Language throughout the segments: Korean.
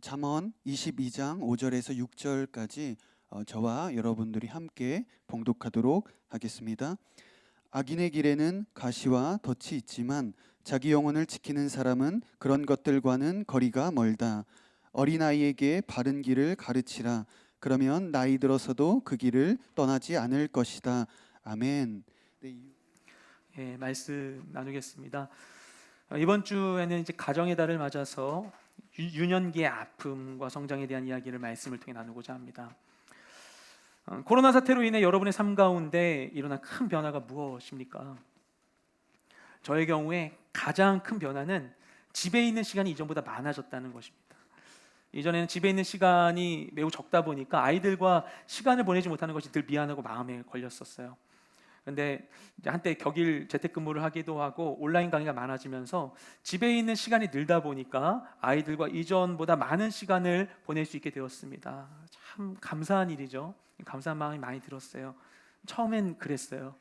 잠언 22장 5절에서 6절까지 저와 여러분들이 함께 봉독하도록 하겠습니다. 악인의 길에는 가시와 덫이 있지만 자기 영혼을 지키는 사람은 그런 것들과는 거리가 멀다. 어린아이에게 바른 길을 가르치라. 그러면 나이 들어서도 그 길을 떠나지 않을 것이다. 아멘. 예, 말씀 나누겠습니다. 이번 주에는 이제 가정의 달을 맞아서 유년기의 아픔과 성장에 대한 이야기를 말씀을 통해 나누고자 합니다. 코로나 사태로 인해 여러분의 삶 가운데 일어난 큰 변화가 무엇입니까? 저의 경우에 가장 큰 변화는 집에 있는 시간이 이전보다 많아졌다는 것입니다. 이전에는 집에 있는 시간이 매우 적다 보니까 아이들과 시간을 보내지 못하는 것이 늘 미안하고 마음에 걸렸었어요. 근데 한때 격일 재택근무를 하기도 하고 온라인 강의가 많아지면서 집에 있는 시간이 늘다 보니까 아이들과 이전보다 많은 시간을 보낼 수 있게 되었습니다. 참 감사한 일이죠. 감사한 마음이 많이 들었어요. 처음엔 그랬어요.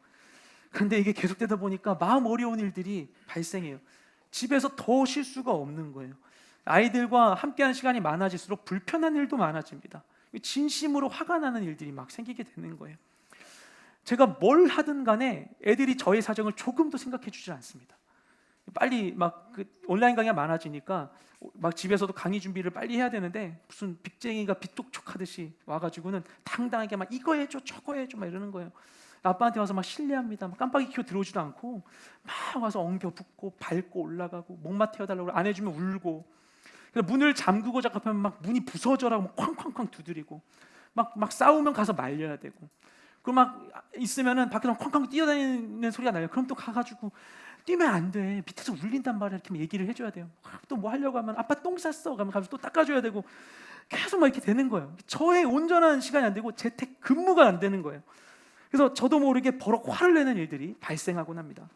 근데 이게 계속되다 보니까 마음 어려운 일들이 발생해요. 집에서 더 쉴 수가 없는 거예요. 아이들과 함께하는 시간이 많아질수록 불편한 일도 많아집니다. 진심으로 화가 나는 일들이 막 생기게 되는 거예요. 제가 뭘 하든 간에 애들이 저의 사정을 조금도 생각해 주지 않습니다. 빨리 막 온라인 강의가 많아지니까 막 집에서도 강의 준비를 빨리 해야 되는데 무슨 빅쟁이가 빚독촉하듯이 와가지고는 당당하게 막 이거 해줘 저거 해줘 막 이러는 거예요. 아빠한테 와서 막 실례합니다. 막 깜빡이 켜고 들어오지도 않고 막 와서 엉겨 붙고 밟고 올라가고 목마 태워달라고 안 해주면 울고, 그래서 문을 잠그고 작업하면 막 문이 부서져라고 막 쾅쾅쾅 두드리고 막 싸우면 가서 말려야 되고, 그럼 막 있으면은 밖에서 쾅쾅 뛰어다니는 소리가 나요. 그럼 또 가가지고 뛰면 안 돼. 밑에서 울린단 말이야. 이렇게 얘기를 해줘야 돼요. 또 뭐 하려고 하면 아빠 똥 쌌어. 그러면 가서 또 닦아줘야 되고, 계속 막 이렇게 되는 거예요. 저의 온전한 시간이 안 되고 재택 근무가 안 되는 거예요. 그래서 저도 모르게 버럭 화를 내는 일들이 발생하곤 합니다.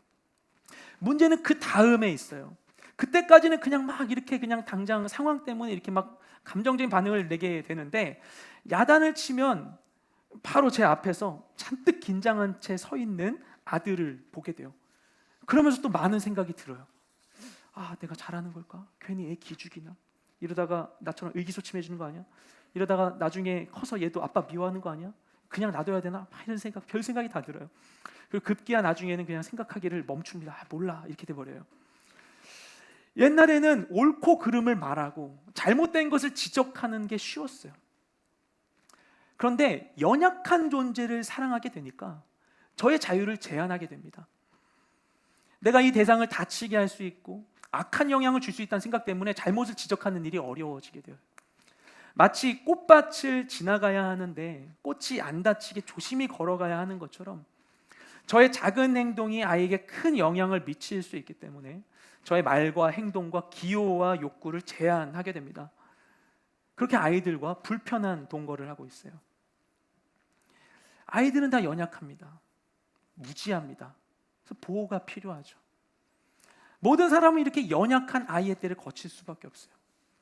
문제는 그 다음에 있어요. 그때까지는 그냥 막 이렇게 그냥 당장 상황 때문에 이렇게 막 감정적인 반응을 내게 되는데, 야단을 치면 바로 제 앞에서 잔뜩 긴장한 채 서 있는 아들을 보게 돼요. 그러면서 또 많은 생각이 들어요. 아, 내가 잘하는 걸까? 괜히 애 기죽이나? 이러다가 나처럼 의기소침해 지는 거 아니야? 이러다가 나중에 커서 얘도 아빠 미워하는 거 아니야? 그냥 놔둬야 되나? 이런 생각, 별 생각이 다 들어요. 그리고 급기야 나중에는 그냥 생각하기를 멈춥니다. 아, 몰라, 이렇게 돼버려요. 옛날에는 옳고 그름을 말하고 잘못된 것을 지적하는 게 쉬웠어요. 그런데 연약한 존재를 사랑하게 되니까 저의 자유를 제한하게 됩니다. 내가 이 대상을 다치게 할 수 있고 악한 영향을 줄 수 있다는 생각 때문에 잘못을 지적하는 일이 어려워지게 돼요. 마치 꽃밭을 지나가야 하는데 꽃이 안 다치게 조심히 걸어가야 하는 것처럼 저의 작은 행동이 아이에게 큰 영향을 미칠 수 있기 때문에 저의 말과 행동과 기호와 욕구를 제한하게 됩니다. 그렇게 아이들과 불편한 동거를 하고 있어요. 아이들은 다 연약합니다. 무지합니다. 그래서 보호가 필요하죠. 모든 사람은 이렇게 연약한 아이의 때를 거칠 수밖에 없어요.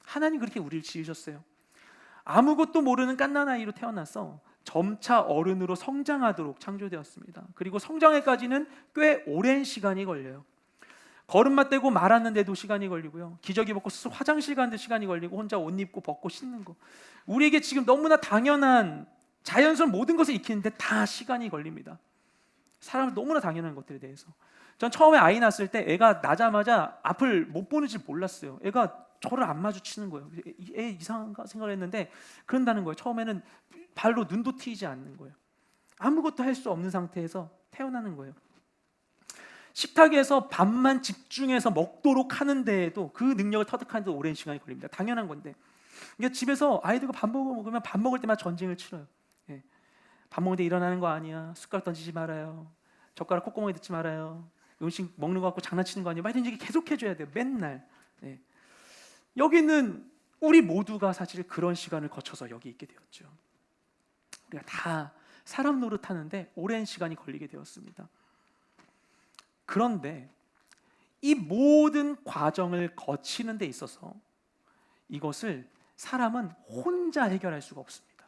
하나님 그렇게 우리를 지으셨어요. 아무것도 모르는 갓난아이로 태어나서 점차 어른으로 성장하도록 창조되었습니다. 그리고 성장에까지는 꽤 오랜 시간이 걸려요. 걸음마 떼고 말하는데도 시간이 걸리고요. 기저귀 벗고 스스로 화장실 가는데 시간이 걸리고, 혼자 옷 입고 벗고 씻는 거, 우리에게 지금 너무나 당연한 자연스러운 모든 것을 익히는데 다 시간이 걸립니다. 사람은 너무나 당연한 것들에 대해서. 전 처음에 아이 낳았을 때 애가 나자마자 앞을 못 보는 줄 몰랐어요. 애가 저를 안 마주치는 거예요. 애 이상한가 생각을 했는데 그런다는 거예요. 처음에는 발로 눈도 트이지 않는 거예요. 아무것도 할 수 없는 상태에서 태어나는 거예요. 식탁에서 밥만 집중해서 먹도록 하는 데에도 그 능력을 터득하는 데 오랜 시간이 걸립니다. 당연한 건데. 그러니까 집에서 아이들과 밥 먹으면 밥 먹을 때마다 전쟁을 치러요. 예. 밥 먹을 때 일어나는 거 아니야. 숟가락 던지지 말아요. 젓가락 콧구멍에 넣지 말아요. 음식 먹는 거 갖고 장난치는 거 아니야. 막 이런 얘기 계속 해줘야 돼요. 맨날. 예. 여기는 우리 모두가 사실 그런 시간을 거쳐서 여기 있게 되었죠. 우리가 다 사람 노릇하는데 오랜 시간이 걸리게 되었습니다. 그런데 이 모든 과정을 거치는 데 있어서 이것을 사람은 혼자 해결할 수가 없습니다.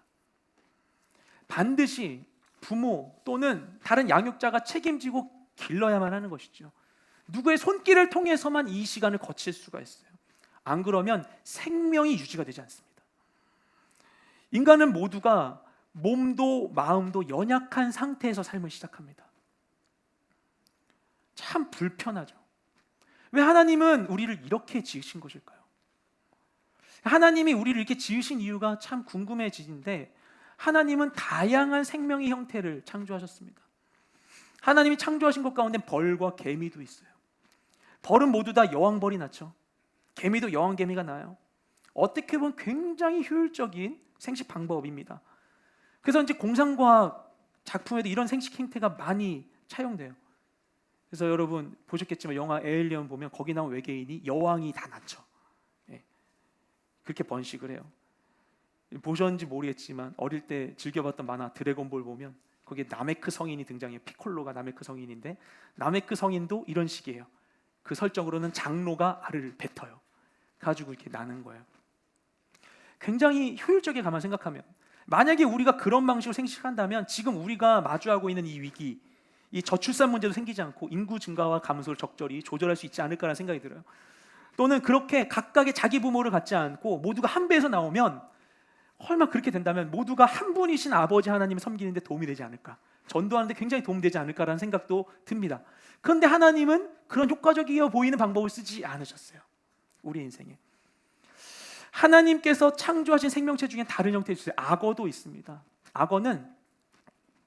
반드시 부모 또는 다른 양육자가 책임지고 길러야만 하는 것이죠. 누구의 손길을 통해서만 이 시간을 거칠 수가 있어요. 안 그러면 생명이 유지가 되지 않습니다. 인간은 모두가 몸도 마음도 연약한 상태에서 삶을 시작합니다. 참 불편하죠. 왜 하나님은 우리를 이렇게 지으신 것일까요? 하나님이 우리를 이렇게 지으신 이유가 참 궁금해지는데, 하나님은 다양한 생명의 형태를 창조하셨습니다. 하나님이 창조하신 것 가운데 벌과 개미도 있어요. 벌은 모두 다 여왕벌이 낳죠. 개미도 여왕개미가 낳아요. 어떻게 보면 굉장히 효율적인 생식 방법입니다. 그래서 이제 공상과학 작품에도 이런 생식 행태가 많이 차용돼요. 그래서 여러분 보셨겠지만 영화 에일리언 보면 거기 나온 외계인이 여왕이 다 낳죠. 그렇게 번식을 해요. 보셨는지 모르겠지만 어릴 때 즐겨봤던 만화 드래곤볼 보면 거기에 나메크 성인이 등장해요. 피콜로가 나메크 성인인데, 나메크 성인도 이런 식이에요. 그 설정으로는 장로가 알을 뱉어요. 가지고 이렇게 나는 거예요. 굉장히 효율적이게 가만 생각하면, 만약에 우리가 그런 방식으로 생식한다면 지금 우리가 마주하고 있는 이 위기, 이 저출산 문제도 생기지 않고 인구 증가와 감소를 적절히 조절할 수 있지 않을까라는 생각이 들어요. 또는 그렇게 각각의 자기 부모를 갖지 않고 모두가 한 배에서 나오면, 설마 그렇게 된다면 모두가 한 분이신 아버지 하나님을 섬기는데 도움이 되지 않을까, 전도하는데 굉장히 도움되지 않을까라는 생각도 듭니다. 그런데 하나님은 그런 효과적이어 보이는 방법을 쓰지 않으셨어요. 우리 인생에 하나님께서 창조하신 생명체 중에 다른 형태의 주제, 악어도 있습니다. 악어는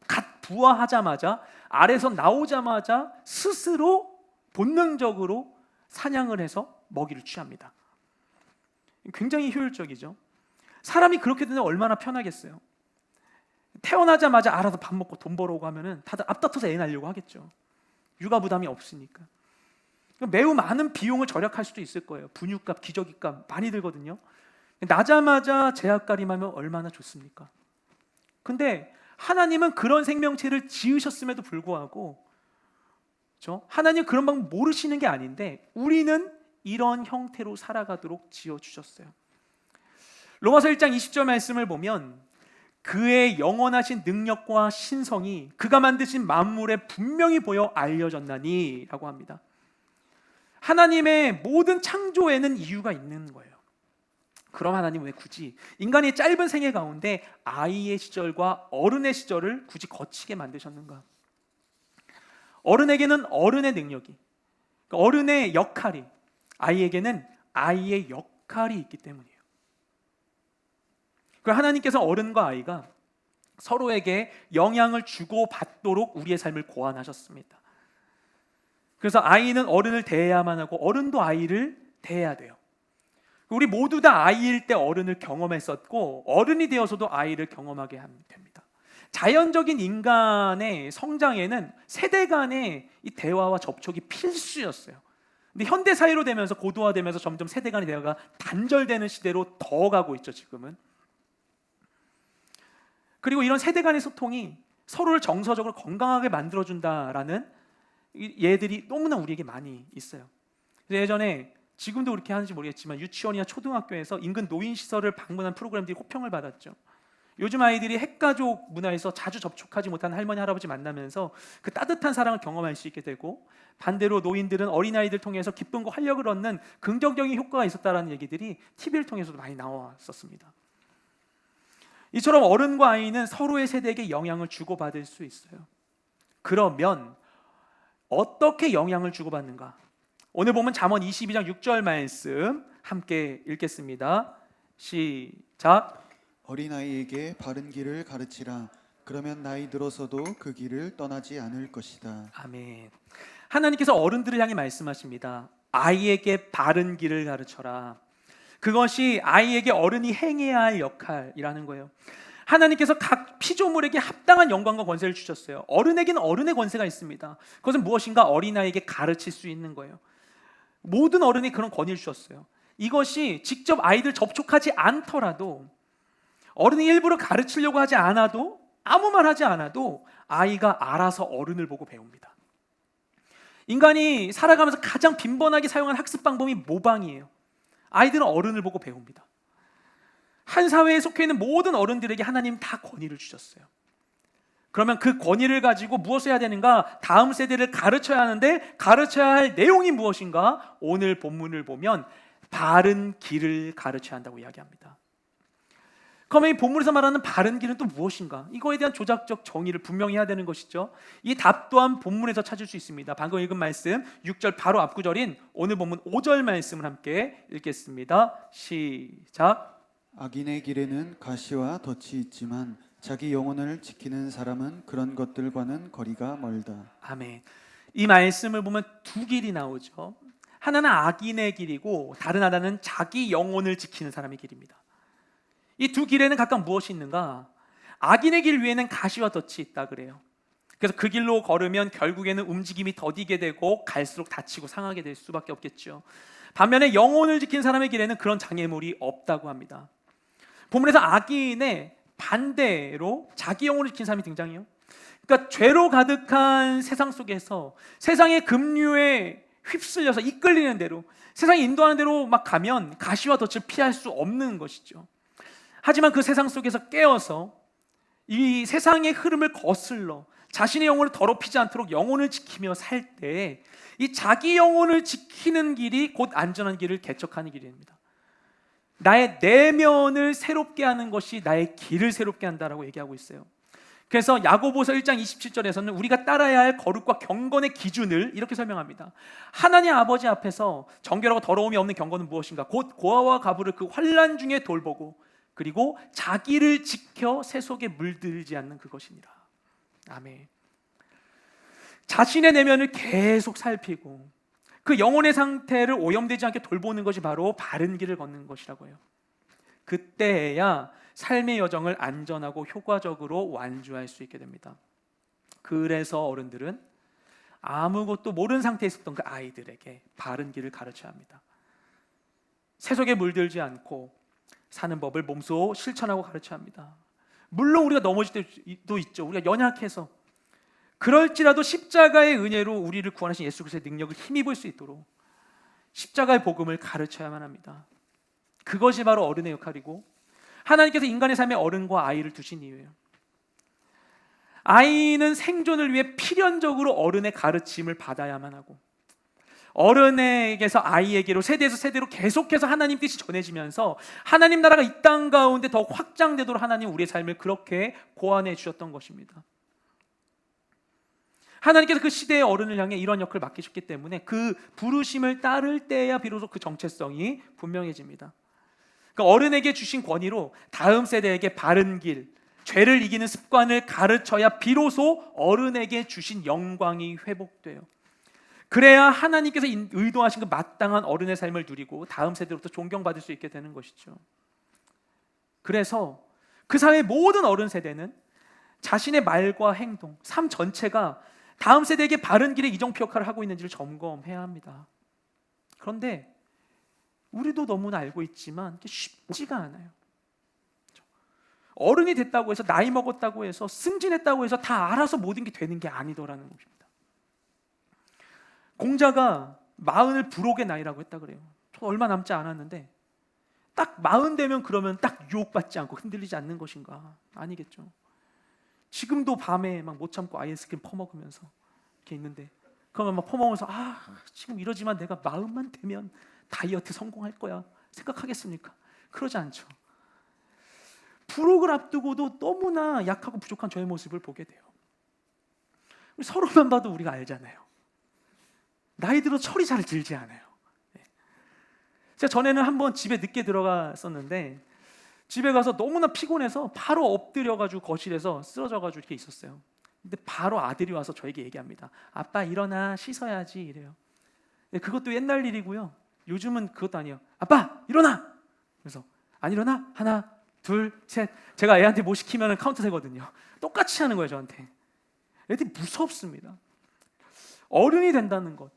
갓 부화하자마자, 알에서 나오자마자 스스로 본능적으로 사냥을 해서 먹이를 취합니다. 굉장히 효율적이죠. 사람이 그렇게 되면 얼마나 편하겠어요. 태어나자마자 알아서 밥 먹고 돈 벌어오고 하면은 다들 앞다퉈서 애 낳으려고 하겠죠. 육아 부담이 없으니까. 매우 많은 비용을 절약할 수도 있을 거예요. 분유값, 기저귀값 많이 들거든요. 나자마자 제약가림하면 얼마나 좋습니까? 근데 하나님은 그런 생명체를 지으셨음에도 불구하고, 그렇죠? 하나님 그런 방법 모르시는 게 아닌데 우리는 이런 형태로 살아가도록 지어주셨어요. 로마서 1장 20절 말씀을 보면, 그의 영원하신 능력과 신성이 그가 만드신 만물에 분명히 보여 알려졌나니 라고 합니다. 하나님의 모든 창조에는 이유가 있는 거예요. 그럼 하나님은 왜 굳이 인간의 짧은 생애 가운데 아이의 시절과 어른의 시절을 굳이 거치게 만드셨는가? 어른에게는 어른의 능력이, 어른의 역할이, 아이에게는 아이의 역할이 있기 때문이에요. 그럼 하나님께서 어른과 아이가 서로에게 영향을 주고받도록 우리의 삶을 고안하셨습니다. 그래서 아이는 어른을 대해야만 하고 어른도 아이를 대해야 돼요. 우리 모두 다 아이일 때 어른을 경험했었고 어른이 되어서도 아이를 경험하게 됩니다. 자연적인 인간의 성장에는 세대 간의 이 대화와 접촉이 필수였어요. 근데 현대 사회로 되면서 고도화되면서 점점 세대 간의 대화가 단절되는 시대로 더 가고 있죠, 지금은. 그리고 이런 세대 간의 소통이 서로를 정서적으로 건강하게 만들어준다라는 예들이 너무나 우리에게 많이 있어요. 예전에, 지금도 그렇게 하는지 모르겠지만 유치원이나 초등학교에서 인근 노인시설을 방문한 프로그램들이 호평을 받았죠. 요즘 아이들이 핵가족 문화에서 자주 접촉하지 못하는 할머니, 할아버지 만나면서 그 따뜻한 사랑을 경험할 수 있게 되고, 반대로 노인들은 어린아이들 통해서 기쁨과 활력을 얻는 긍정적인 효과가 있었다는 얘기들이 TV를 통해서도 많이 나왔었습니다. 이처럼 어른과 아이는 서로의 세대에게 영향을 주고받을 수 있어요. 그러면 어떻게 영향을 주고받는가? 오늘 보면 잠언 22장 6절 말씀 함께 읽겠습니다. 시작. 어린아이에게 바른 길을 가르치라. 그러면 나이 들어서도 그 길을 떠나지 않을 것이다. 아멘. 하나님께서 어른들을 향해 말씀하십니다. 아이에게 바른 길을 가르쳐라. 그것이 아이에게 어른이 행해야 할 역할이라는 거예요. 하나님께서 각 피조물에게 합당한 영광과 권세를 주셨어요. 어른에게는 어른의 권세가 있습니다. 그것은 무엇인가? 어린아이에게 가르칠 수 있는 거예요. 모든 어른이 그런 권위를 주셨어요. 이것이 직접 아이들 접촉하지 않더라도, 어른이 일부러 가르치려고 하지 않아도, 아무 말 하지 않아도 아이가 알아서 어른을 보고 배웁니다. 인간이 살아가면서 가장 빈번하게 사용한 학습 방법이 모방이에요. 아이들은 어른을 보고 배웁니다. 한 사회에 속해 있는 모든 어른들에게 하나님 다 권위를 주셨어요. 그러면 그 권위를 가지고 무엇을 해야 되는가? 다음 세대를 가르쳐야 하는데 가르쳐야 할 내용이 무엇인가? 오늘 본문을 보면 바른 길을 가르쳐야 한다고 이야기합니다. 그러면 이 본문에서 말하는 바른 길은 또 무엇인가? 이거에 대한 조작적 정의를 분명히 해야 되는 것이죠. 이 답 또한 본문에서 찾을 수 있습니다. 방금 읽은 말씀 6절 바로 앞구절인 오늘 본문 5절 말씀을 함께 읽겠습니다. 시작. 악인의 길에는 가시와 덫이 있지만 자기 영혼을 지키는 사람은 그런 것들과는 거리가 멀다. 아멘. 이 말씀을 보면 두 길이 나오죠. 하나는 악인의 길이고 다른 하나는 자기 영혼을 지키는 사람의 길입니다. 이 두 길에는 각각 무엇이 있는가? 악인의 길 위에는 가시와 덫이 있다 그래요. 그래서 그 길로 걸으면 결국에는 움직임이 더디게 되고 갈수록 다치고 상하게 될 수밖에 없겠죠. 반면에 영혼을 지킨 사람의 길에는 그런 장애물이 없다고 합니다. 본문에서 악인의 반대로 자기 영혼을 지킨 사람이 등장해요. 그러니까 죄로 가득한 세상 속에서 세상의 급류에 휩쓸려서 이끌리는 대로, 세상이 인도하는 대로 막 가면 가시와 덫을 피할 수 없는 것이죠. 하지만 그 세상 속에서 깨어서 이 세상의 흐름을 거슬러 자신의 영혼을 더럽히지 않도록 영혼을 지키며 살 때 이 자기 영혼을 지키는 길이 곧 안전한 길을 개척하는 길입니다. 나의 내면을 새롭게 하는 것이 나의 길을 새롭게 한다라고 얘기하고 있어요. 그래서 야고보서 1장 27절에서는 우리가 따라야 할 거룩과 경건의 기준을 이렇게 설명합니다. 하나님 아버지 앞에서 정결하고 더러움이 없는 경건은 무엇인가? 곧 고아와 가부를 그 환난 중에 돌보고 그리고 자기를 지켜 새 속에 물들지 않는 그것이니라. 아멘. 자신의 내면을 계속 살피고 그 영혼의 상태를 오염되지 않게 돌보는 것이 바로 바른 길을 걷는 것이라고 해요. 그때야 삶의 여정을 안전하고 효과적으로 완주할 수 있게 됩니다. 그래서 어른들은 아무것도 모르는 상태에 있었던 그 아이들에게 바른 길을 가르쳐야 합니다. 세속에 물들지 않고 사는 법을 몸소 실천하고 가르쳐야 합니다. 물론 우리가 넘어질 때도 있죠. 우리가 연약해서 그럴지라도 십자가의 은혜로 우리를 구원하신 예수 그리스도의 능력을 힘입을 수 있도록 십자가의 복음을 가르쳐야만 합니다. 그것이 바로 어른의 역할이고 하나님께서 인간의 삶에 어른과 아이를 두신 이유예요. 아이는 생존을 위해 필연적으로 어른의 가르침을 받아야만 하고 어른에게서 아이에게로 세대에서 세대로 계속해서 하나님 뜻이 전해지면서 하나님 나라가 이 땅 가운데 더 확장되도록 하나님 우리의 삶을 그렇게 고안해 주셨던 것입니다. 하나님께서 그 시대의 어른을 향해 이런 역할을 맡기셨기 때문에 그 부르심을 따를 때야 비로소 그 정체성이 분명해집니다. 그러니까 어른에게 주신 권위로 다음 세대에게 바른 길, 죄를 이기는 습관을 가르쳐야 비로소 어른에게 주신 영광이 회복돼요. 그래야 하나님께서 의도하신 그 마땅한 어른의 삶을 누리고 다음 세대로부터 존경받을 수 있게 되는 것이죠. 그래서 그 사회의 모든 어른 세대는 자신의 말과 행동, 삶 전체가 다음 세대에게 바른 길의 이정표 역할을 하고 있는지를 점검해야 합니다. 그런데 우리도 너무나 알고 있지만 쉽지가 않아요. 어른이 됐다고 해서 나이 먹었다고 해서 승진했다고 해서 다 알아서 모든 게 되는 게 아니더라는 것입니다. 공자가 40을 불혹의 나이라고 했다 그래요. 저 얼마 남지 않았는데 딱 40 되면 그러면 딱 유혹받지 않고 흔들리지 않는 것인가? 아니겠죠. 지금도 밤에 막 못 참고 아이스크림 퍼먹으면서 이렇게 있는데 그러면 막 퍼먹으면서 지금 이러지만 내가 40만 되면 다이어트 성공할 거야 생각하겠습니까? 그러지 않죠. 불혹을 앞두고도 너무나 약하고 부족한 저의 모습을 보게 돼요. 서로만 봐도 우리가 알잖아요. 나이 들어 철이 잘 들지 않아요. 제가 전에는 한번 집에 늦게 들어갔었는데 집에 가서 너무나 피곤해서 바로 엎드려가지고 거실에서 쓰러져가지고 이렇게 있었어요. 근데 바로 아들이 와서 저에게 얘기합니다. 아빠 일어나 씻어야지 이래요. 그것도 옛날 일이고요. 요즘은 그것도 아니에요. 아빠 일어나! 그래서 안 일어나? 하나 둘 셋. 제가 애한테 뭐 시키면 카운트 세거든요. 똑같이 하는 거예요 저한테. 애들이 무섭습니다. 어른이 된다는 것,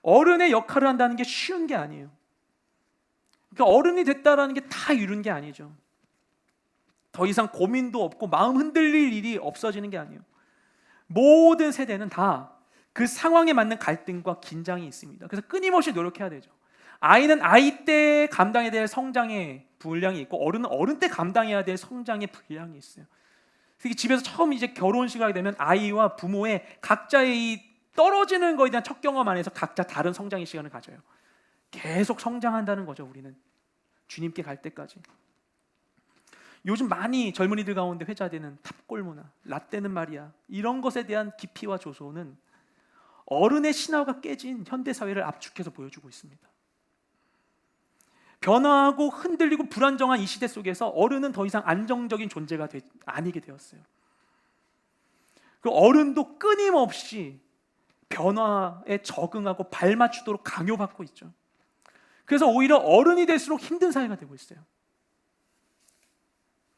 어른의 역할을 한다는 게 쉬운 게 아니에요. 그러니까 어른이 됐다라는 게 다 이룬 게 아니죠. 더 이상 고민도 없고 마음 흔들릴 일이 없어지는 게 아니에요. 모든 세대는 다 그 상황에 맞는 갈등과 긴장이 있습니다. 그래서 끊임없이 노력해야 되죠. 아이는 아이 때 감당해야 될 성장의 분량이 있고 어른은 어른 때 감당해야 될 성장의 분량이 있어요. 그래서 집에서 처음 이제 결혼식을 하게 되면 아이와 부모의 각자의 이 떨어지는 거에 대한 첫 경험 안에서 각자 다른 성장의 시간을 가져요. 계속 성장한다는 거죠. 우리는 주님께 갈 때까지. 요즘 많이 젊은이들 가운데 회자되는 탑골 문화, 라떼는 말이야, 이런 것에 대한 깊이와 조소는 어른의 신화가 깨진 현대 사회를 압축해서 보여주고 있습니다. 변화하고 흔들리고 불안정한 이 시대 속에서 어른은 더 이상 안정적인 존재가 아니게 되었어요. 그 어른도 끊임없이 변화에 적응하고 발맞추도록 강요받고 있죠. 그래서 오히려 어른이 될수록 힘든 사회가 되고 있어요.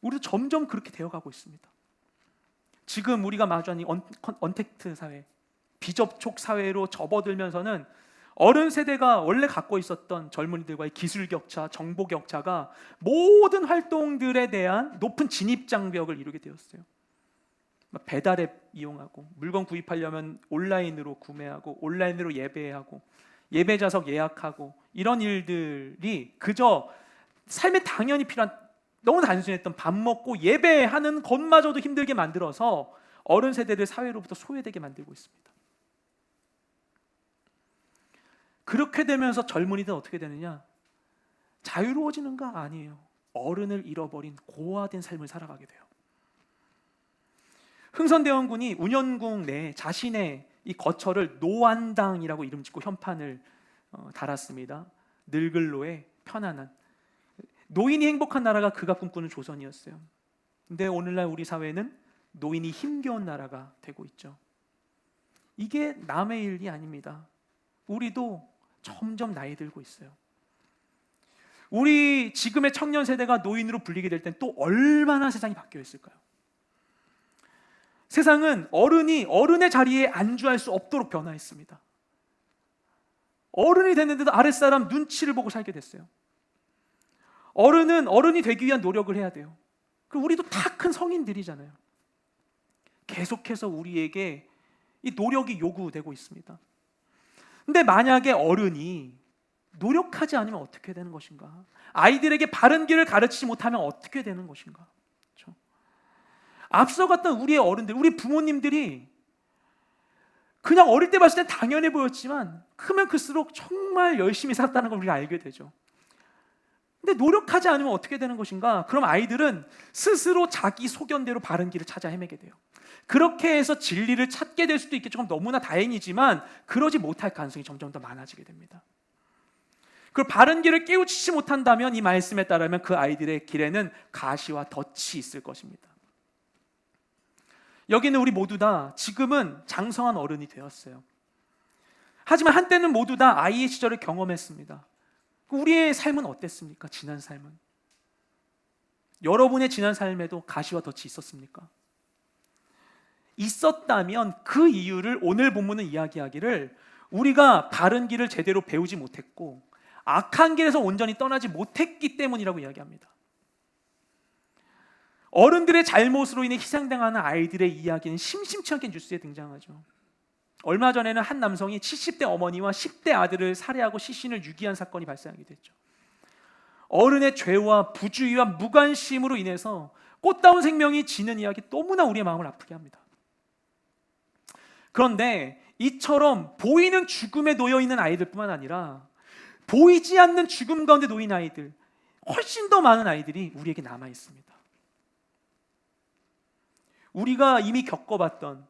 우리도 점점 그렇게 되어가고 있습니다. 지금 우리가 마주한 이 언택트 사회, 비접촉 사회로 접어들면서는 어른 세대가 원래 갖고 있었던 젊은이들과의 기술 격차, 정보 격차가 모든 활동들에 대한 높은 진입 장벽을 이루게 되었어요. 배달 앱 이용하고, 물건 구입하려면 온라인으로 구매하고, 온라인으로 예배하고, 예배 좌석 예약하고, 이런 일들이 그저 삶에 당연히 필요한 너무 단순했던 밥 먹고 예배하는 것마저도 힘들게 만들어서 어른 세대를 사회로부터 소외되게 만들고 있습니다. 그렇게 되면서 젊은이들은 어떻게 되느냐? 자유로워지는가? 아니에요. 어른을 잃어버린 고아된 삶을 살아가게 돼요. 흥선대원군이 운현궁 내에 자신의 이 거처를 노안당이라고 이름 짓고 현판을 달았습니다. 늙을로의 편안한, 노인이 행복한 나라가 그가 꿈꾸는 조선이었어요. 근데 오늘날 우리 사회는 노인이 힘겨운 나라가 되고 있죠. 이게 남의 일이 아닙니다. 우리도 점점 나이 들고 있어요. 우리 지금의 청년 세대가 노인으로 불리게 될 땐 또 얼마나 세상이 바뀌어 있을까요? 세상은 어른이 어른의 자리에 안주할 수 없도록 변화했습니다. 어른이 됐는데도 아랫사람 눈치를 보고 살게 됐어요. 어른은 어른이 되기 위한 노력을 해야 돼요. 그리고 우리도 다 큰 성인들이잖아요. 계속해서 우리에게 이 노력이 요구되고 있습니다. 근데 만약에 어른이 노력하지 않으면 어떻게 되는 것인가? 아이들에게 바른 길을 가르치지 못하면 어떻게 되는 것인가? 그렇죠? 앞서 갔던 우리의 어른들, 우리 부모님들이 그냥 어릴 때 봤을 땐 당연해 보였지만 크면 클수록 정말 열심히 살았다는 걸 우리가 알게 되죠. 근데 노력하지 않으면 어떻게 되는 것인가? 그럼 아이들은 스스로 자기 소견대로 바른 길을 찾아 헤매게 돼요. 그렇게 해서 진리를 찾게 될 수도 있겠죠. 너무나 다행이지만 그러지 못할 가능성이 점점 더 많아지게 됩니다. 그 바른 길을 깨우치지 못한다면 이 말씀에 따르면 그 아이들의 길에는 가시와 덫이 있을 것입니다. 여기는 우리 모두 다 지금은 장성한 어른이 되었어요. 하지만 한때는 모두 다 아이의 시절을 경험했습니다. 우리의 삶은 어땠습니까? 지난 삶은. 여러분의 지난 삶에도 가시와 덫이 있었습니까? 있었다면 그 이유를 오늘 본문은 이야기하기를 우리가 바른 길을 제대로 배우지 못했고 악한 길에서 온전히 떠나지 못했기 때문이라고 이야기합니다. 어른들의 잘못으로 인해 희생당하는 아이들의 이야기는 심심치 않게 뉴스에 등장하죠. 얼마 전에는 한 남성이 70대 어머니와 10대 아들을 살해하고 시신을 유기한 사건이 발생하게 됐죠. 어른의 죄와 부주의와 무관심으로 인해서 꽃다운 생명이 지는 이야기 너무나 우리의 마음을 아프게 합니다. 그런데 이처럼 보이는 죽음에 놓여 있는 아이들뿐만 아니라 보이지 않는 죽음 가운데 놓인 아이들, 훨씬 더 많은 아이들이 우리에게 남아 있습니다. 우리가 이미 겪어봤던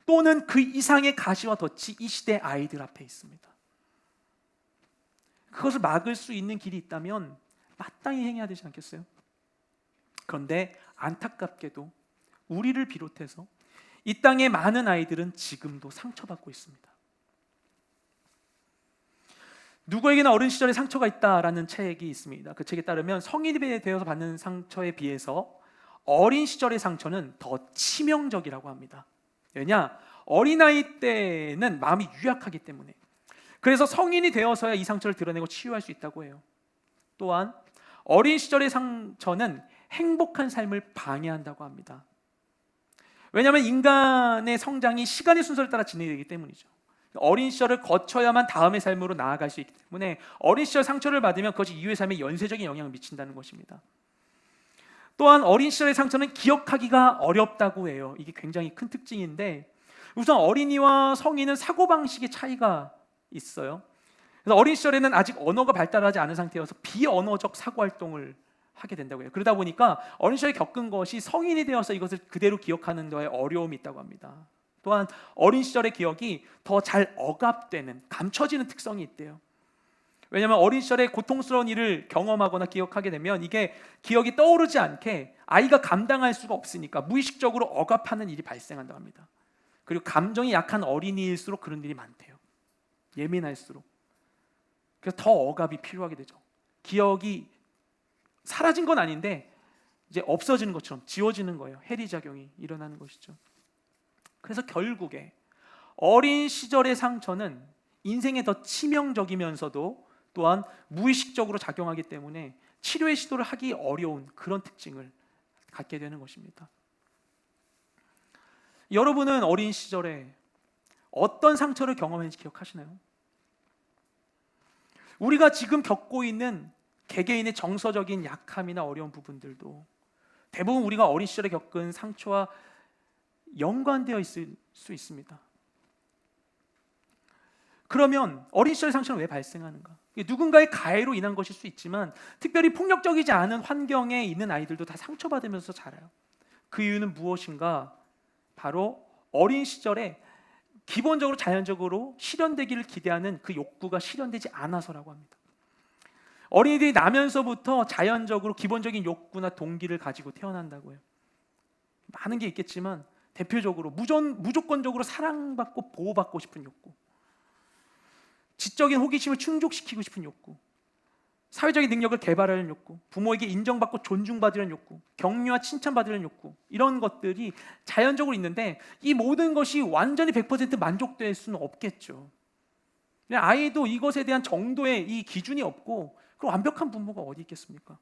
또는 그 이상의 가시와 덫이 이 시대 아이들 앞에 있습니다. 그것을 막을 수 있는 길이 있다면 마땅히 행해야 되지 않겠어요? 그런데 안타깝게도 우리를 비롯해서 이 땅의 많은 아이들은 지금도 상처받고 있습니다. 누구에게나 어린 시절에 상처가 있다라는 책이 있습니다. 그 책에 따르면 성인이 되어서 받는 상처에 비해서 어린 시절의 상처는 더 치명적이라고 합니다. 왜냐? 어린아이 때는 마음이 유약하기 때문에. 그래서 성인이 되어서야 이 상처를 드러내고 치유할 수 있다고 해요. 또한 어린 시절의 상처는 행복한 삶을 방해한다고 합니다. 왜냐하면 인간의 성장이 시간의 순서를 따라 진행되기 때문이죠. 어린 시절을 거쳐야만 다음의 삶으로 나아갈 수 있기 때문에 어린 시절 상처를 받으면 그것이 이후의 삶에 연쇄적인 영향을 미친다는 것입니다. 또한 어린 시절의 상처는 기억하기가 어렵다고 해요. 이게 굉장히 큰 특징인데, 우선 어린이와 성인은 사고방식의 차이가 있어요. 그래서 어린 시절에는 아직 언어가 발달하지 않은 상태여서 비언어적 사고 활동을 하게 된다고 해요. 그러다 보니까 어린 시절에 겪은 것이 성인이 되어서 이것을 그대로 기억하는 데에 어려움이 있다고 합니다. 또한 어린 시절의 기억이 더 잘 억압되는, 감춰지는 특성이 있대요. 왜냐하면 어린 시절에 고통스러운 일을 경험하거나 기억하게 되면 이게 기억이 떠오르지 않게 아이가 감당할 수가 없으니까 무의식적으로 억압하는 일이 발생한다고 합니다. 그리고 감정이 약한 어린이일수록 그런 일이 많대요. 예민할수록. 그래서 더 억압이 필요하게 되죠. 기억이 사라진 건 아닌데 이제 없어지는 것처럼 지워지는 거예요. 해리작용이 일어나는 것이죠. 그래서 결국에 어린 시절의 상처는 인생에 더 치명적이면서도 또한 무의식적으로 작용하기 때문에 치료의 시도를 하기 어려운 그런 특징을 갖게 되는 것입니다. 여러분은 어린 시절에 어떤 상처를 경험했는지 기억하시나요? 우리가 지금 겪고 있는 개개인의 정서적인 약함이나 어려운 부분들도 대부분 우리가 어린 시절에 겪은 상처와 연관되어 있을 수 있습니다. 그러면 어린 시절의 상처는 왜 발생하는가? 누군가의 가해로 인한 것일 수 있지만 특별히 폭력적이지 않은 환경에 있는 아이들도 다 상처받으면서 자라요. 그 이유는 무엇인가? 바로 어린 시절에 기본적으로 자연적으로 실현되기를 기대하는 그 욕구가 실현되지 않아서라고 합니다. 어린이들이 나면서부터 자연적으로 기본적인 욕구나 동기를 가지고 태어난다고 해요. 많은 게 있겠지만 대표적으로 무조건적으로 사랑받고 보호받고 싶은 욕구, 지적인 호기심을 충족시키고 싶은 욕구, 사회적인 능력을 개발하려는 욕구, 부모에게 인정받고 존중받으려는 욕구, 격려와 칭찬받으려는 욕구, 이런 것들이 자연적으로 있는데 이 모든 것이 완전히 100% 만족될 수는 없겠죠. 아이도 이것에 대한 정도의 이 기준이 없고 그 완벽한 부모가 어디 있겠습니까?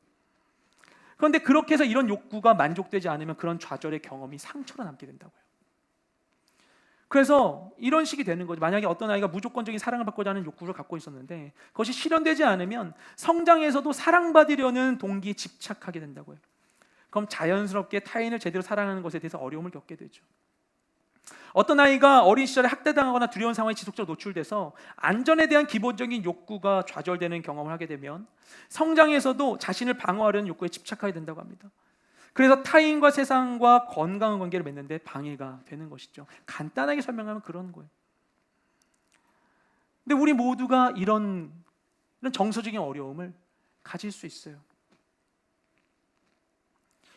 그런데 그렇게 해서 이런 욕구가 만족되지 않으면 그런 좌절의 경험이 상처로 남게 된다고요. 그래서 이런 식이 되는 거죠. 만약에 어떤 아이가 무조건적인 사랑을 받고자 하는 욕구를 갖고 있었는데 그것이 실현되지 않으면 성장에서도 사랑받으려는 동기에 집착하게 된다고요. 그럼 자연스럽게 타인을 제대로 사랑하는 것에 대해서 어려움을 겪게 되죠. 어떤 아이가 어린 시절에 학대당하거나 두려운 상황에 지속적으로 노출돼서 안전에 대한 기본적인 욕구가 좌절되는 경험을 하게 되면 성장에서도 자신을 방어하려는 욕구에 집착하게 된다고 합니다. 그래서 타인과 세상과 건강한 관계를 맺는데 방해가 되는 것이죠. 간단하게 설명하면 그런 거예요. 근데 우리 모두가 이런 정서적인 어려움을 가질 수 있어요.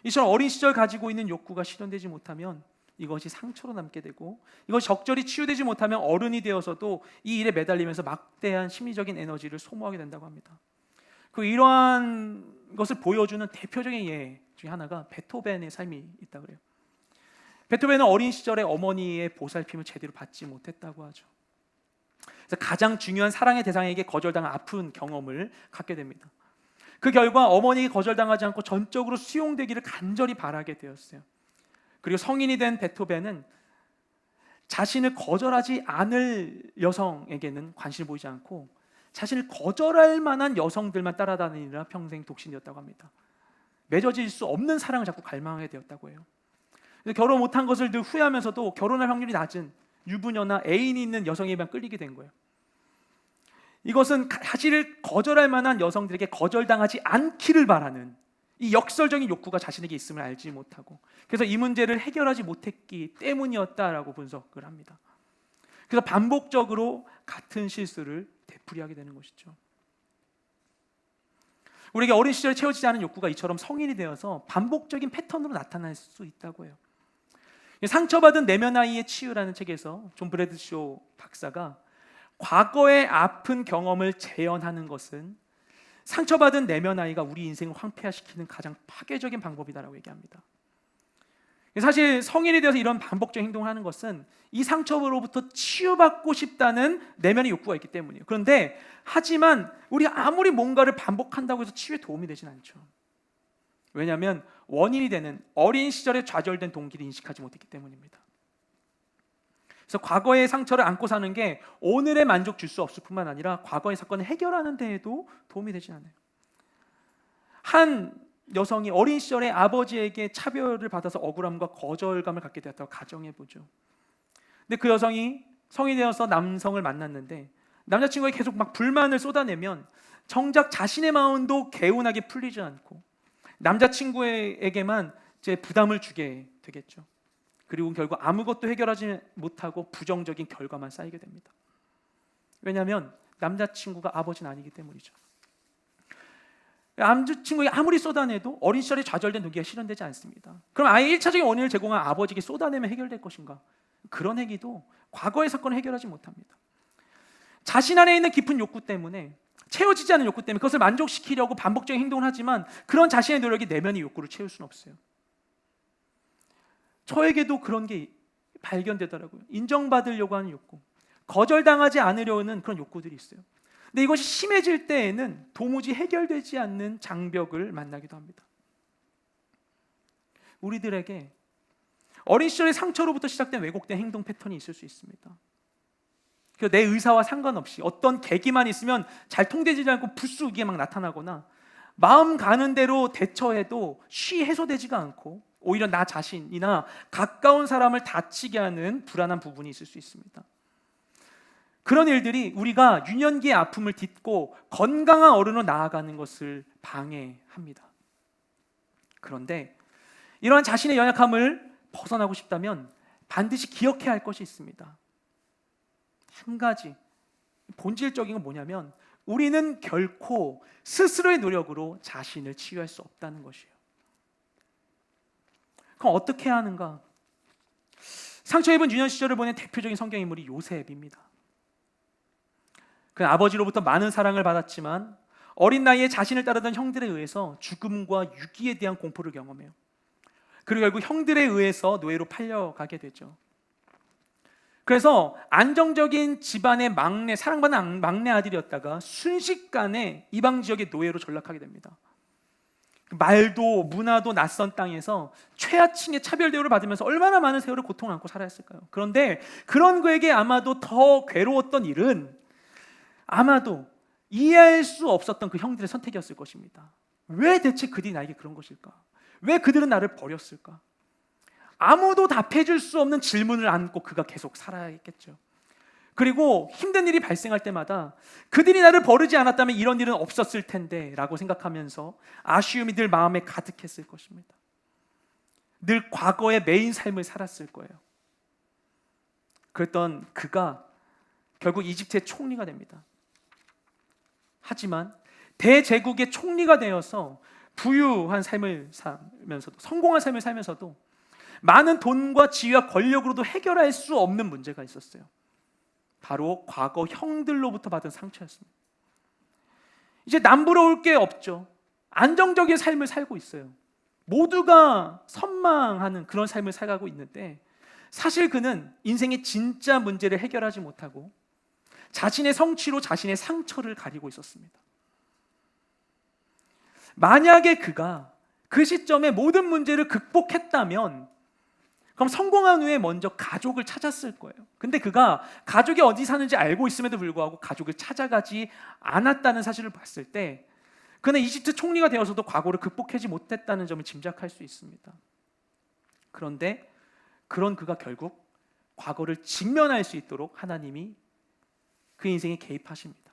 이처럼 어린 시절 가지고 있는 욕구가 실현되지 못하면 이것이 상처로 남게 되고 이것이 적절히 치유되지 못하면 어른이 되어서도 이 일에 매달리면서 막대한 심리적인 에너지를 소모하게 된다고 합니다. 그 이러한 것을 보여주는 대표적인 예 중에 하나가 베토벤의 삶이 있다 그래요. 베토벤은 어린 시절에 어머니의 보살핌을 제대로 받지 못했다고 하죠. 그래서 가장 중요한 사랑의 대상에게 거절당한 아픈 경험을 갖게 됩니다. 그 결과 어머니에게 거절당하지 않고 전적으로 수용되기를 간절히 바라게 되었어요. 그리고 성인이 된 베토벤은 자신을 거절하지 않을 여성에게는 관심을 보이지 않고 자신을 거절할 만한 여성들만 따라다니느라 평생 독신이었다고 합니다. 맺어질 수 없는 사랑을 자꾸 갈망하게 되었다고 해요. 결혼 못한 것을 늘 후회하면서도 결혼할 확률이 낮은 유부녀나 애인이 있는 여성에게만 끌리게 된 거예요. 이것은 자신을 거절할 만한 여성들에게 거절당하지 않기를 바라는 이 역설적인 욕구가 자신에게 있음을 알지 못하고 그래서 이 문제를 해결하지 못했기 때문이었다라고 분석을 합니다. 그래서 반복적으로 같은 실수를 되풀이하게 되는 것이죠. 우리에게 어린 시절에 채워지지 않은 욕구가 이처럼 성인이 되어서 반복적인 패턴으로 나타날 수 있다고 해요. 상처받은 내면 아이의 치유라는 책에서 존 브래드쇼 박사가 과거의 아픈 경험을 재현하는 것은 상처받은 내면 아이가 우리 인생을 황폐화시키는 가장 파괴적인 방법이다라고 얘기합니다. 사실 성인이 되어서 이런 반복적인 행동을 하는 것은 이 상처로부터 치유받고 싶다는 내면의 욕구가 있기 때문이에요. 그런데 하지만 우리가 아무리 뭔가를 반복한다고 해서 치유에 도움이 되진 않죠. 왜냐하면 원인이 되는 어린 시절에 좌절된 동기를 인식하지 못했기 때문입니다. 그래서 과거의 상처를 안고 사는 게 오늘의 만족 줄 수 없을 뿐만 아니라 과거의 사건을 해결하는 데에도 도움이 되지 않아요. 한 여성이 어린 시절에 아버지에게 차별을 받아서 억울함과 거절감을 갖게 되었다고 가정해 보죠. 근데 그 여성이 성인이 되어서 남성을 만났는데 남자친구에게 계속 막 불만을 쏟아내면 정작 자신의 마음도 개운하게 풀리지 않고 남자친구에게만 이제 부담을 주게 되겠죠. 그리고 결국 아무것도 해결하지 못하고 부정적인 결과만 쌓이게 됩니다. 왜냐하면 남자친구가 아버지는 아니기 때문이죠. 남자친구에게 아무리 쏟아내도 어린 시절에 좌절된 동기가 실현되지 않습니다. 그럼 아예 1차적인 원인을 제공한 아버지에게 쏟아내면 해결될 것인가? 그런 행위도 과거의 사건을 해결하지 못합니다. 자신 안에 있는 깊은 욕구 때문에, 채워지지 않은 욕구 때문에 그것을 만족시키려고 반복적인 행동을 하지만 그런 자신의 노력이 내면의 욕구를 채울 수는 없어요. 저에게도 그런 게 발견되더라고요. 인정받으려고 하는 욕구, 거절당하지 않으려는 그런 욕구들이 있어요. 근데 이것이 심해질 때에는 도무지 해결되지 않는 장벽을 만나기도 합니다. 우리들에게 어린 시절의 상처로부터 시작된 왜곡된 행동 패턴이 있을 수 있습니다. 내 의사와 상관없이 어떤 계기만 있으면 잘 통되지 않고 불쑥 막 나타나거나 마음 가는 대로 대처해도 쉬 해소되지가 않고 오히려 나 자신이나 가까운 사람을 다치게 하는 불안한 부분이 있을 수 있습니다. 그런 일들이 우리가 유년기의 아픔을 딛고 건강한 어른으로 나아가는 것을 방해합니다. 그런데 이러한 자신의 연약함을 벗어나고 싶다면 반드시 기억해야 할 것이 있습니다. 한 가지 본질적인 건 뭐냐면 우리는 결코 스스로의 노력으로 자신을 치유할 수 없다는 것이에요. 그럼 어떻게 해야 하는가? 상처 입은 유년 시절을 보낸 대표적인 성경 인물이 요셉입니다. 그는 아버지로부터 많은 사랑을 받았지만 어린 나이에 자신을 따르던 형들에 의해서 죽음과 유기에 대한 공포를 경험해요. 그리고 결국 형들에 의해서 노예로 팔려가게 되죠. 그래서 안정적인 집안의 막내, 사랑받는 막내 아들이었다가 순식간에 이방 지역의 노예로 전락하게 됩니다. 말도 문화도 낯선 땅에서 최하층의 차별 대우를 받으면서 얼마나 많은 세월을 고통을 안고 살아야 했을까요? 그런데 그런 그에게 아마도 더 괴로웠던 일은 아마도 이해할 수 없었던 그 형들의 선택이었을 것입니다. 왜 대체 그들이 나에게 그런 것일까? 왜 그들은 나를 버렸을까? 아무도 답해줄 수 없는 질문을 안고 그가 계속 살아야 했겠죠. 그리고 힘든 일이 발생할 때마다 그들이 나를 버리지 않았다면 이런 일은 없었을 텐데 라고 생각하면서 아쉬움이 늘 마음에 가득했을 것입니다. 늘 과거의 메인 삶을 살았을 거예요. 그랬던 그가 결국 이집트의 총리가 됩니다. 하지만 대제국의 총리가 되어서 부유한 삶을 살면서도, 성공한 삶을 살면서도 많은 돈과 지위와 권력으로도 해결할 수 없는 문제가 있었어요. 바로 과거 형들로부터 받은 상처였습니다. 이제 남부러울 게 없죠. 안정적인 삶을 살고 있어요. 모두가 선망하는 그런 삶을 살아가고 있는데 사실 그는 인생의 진짜 문제를 해결하지 못하고 자신의 성취로 자신의 상처를 가리고 있었습니다. 만약에 그가 그 시점에 모든 문제를 극복했다면 그럼 성공한 후에 먼저 가족을 찾았을 거예요. 근데 그가 가족이 어디 사는지 알고 있음에도 불구하고 가족을 찾아가지 않았다는 사실을 봤을 때 그는 이집트 총리가 되어서도 과거를 극복하지 못했다는 점을 짐작할 수 있습니다. 그런데 그런 그가 결국 과거를 직면할 수 있도록 하나님이 그 인생에 개입하십니다.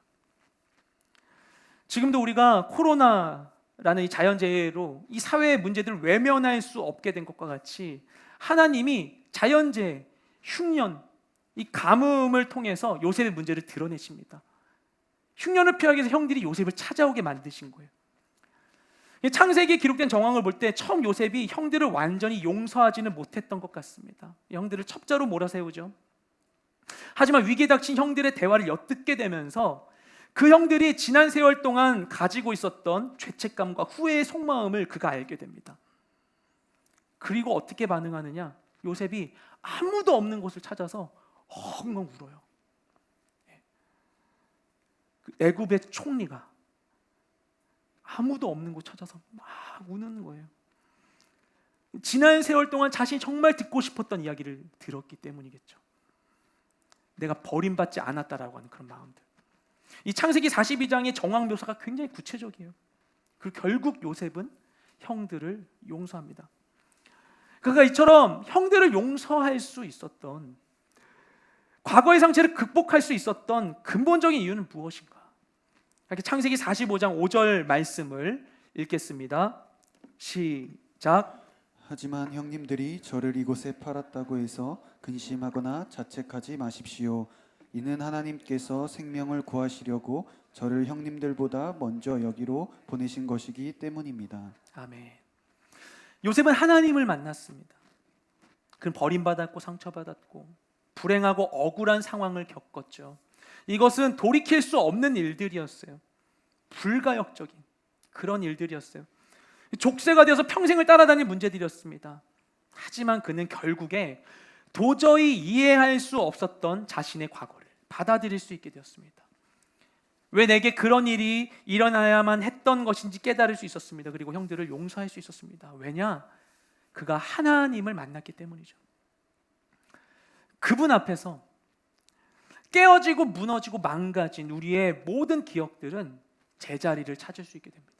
지금도 우리가 코로나라는 이 자연재해로 이 사회의 문제들을 외면할 수 없게 된 것과 같이 하나님이 자연재해, 흉년, 이 가뭄을 통해서 요셉의 문제를 드러내십니다. 흉년을 피하기 위해서 형들이 요셉을 찾아오게 만드신 거예요. 창세기에 기록된 정황을 볼 때 처음 요셉이 형들을 완전히 용서하지는 못했던 것 같습니다. 형들을 첩자로 몰아세우죠. 하지만 위기에 닥친 형들의 대화를 엿듣게 되면서 그 형들이 지난 세월 동안 가지고 있었던 죄책감과 후회의 속마음을 그가 알게 됩니다. 그리고 어떻게 반응하느냐? 요셉이 아무도 없는 곳을 찾아서 엉엉 울어요. 애굽의 총리가 아무도 없는 곳 찾아서 막 우는 거예요. 지난 세월 동안 자신이 정말 듣고 싶었던 이야기를 들었기 때문이겠죠. 내가 버림받지 않았다라고 하는 그런 마음들. 이 창세기 42장의 정황 묘사가 굉장히 구체적이에요. 그리고 결국 요셉은 형들을 용서합니다. 그가 이처럼 형들을 용서할 수 있었던 과거의 상처를 극복할 수 있었던 근본적인 이유는 무엇인가? 이렇게 창세기 45장 5절 말씀을 읽겠습니다. 시작. 하지만 형님들이 저를 이곳에 팔았다고 해서 근심하거나 자책하지 마십시오. 이는 하나님께서 생명을 구하시려고 저를 형님들보다 먼저 여기로 보내신 것이기 때문입니다. 아멘. 요셉은 하나님을 만났습니다. 그는 버림받았고 상처받았고 불행하고 억울한 상황을 겪었죠. 이것은 돌이킬 수 없는 일들이었어요. 불가역적인 그런 일들이었어요. 족쇄가 되어서 평생을 따라다닐 문제들이었습니다. 하지만 그는 결국에 도저히 이해할 수 없었던 자신의 과거를 받아들일 수 있게 되었습니다. 왜 내게 그런 일이 일어나야만 했던 것인지 깨달을 수 있었습니다. 그리고 형들을 용서할 수 있었습니다. 왜냐? 그가 하나님을 만났기 때문이죠. 그분 앞에서 깨어지고 무너지고 망가진 우리의 모든 기억들은 제자리를 찾을 수 있게 됩니다.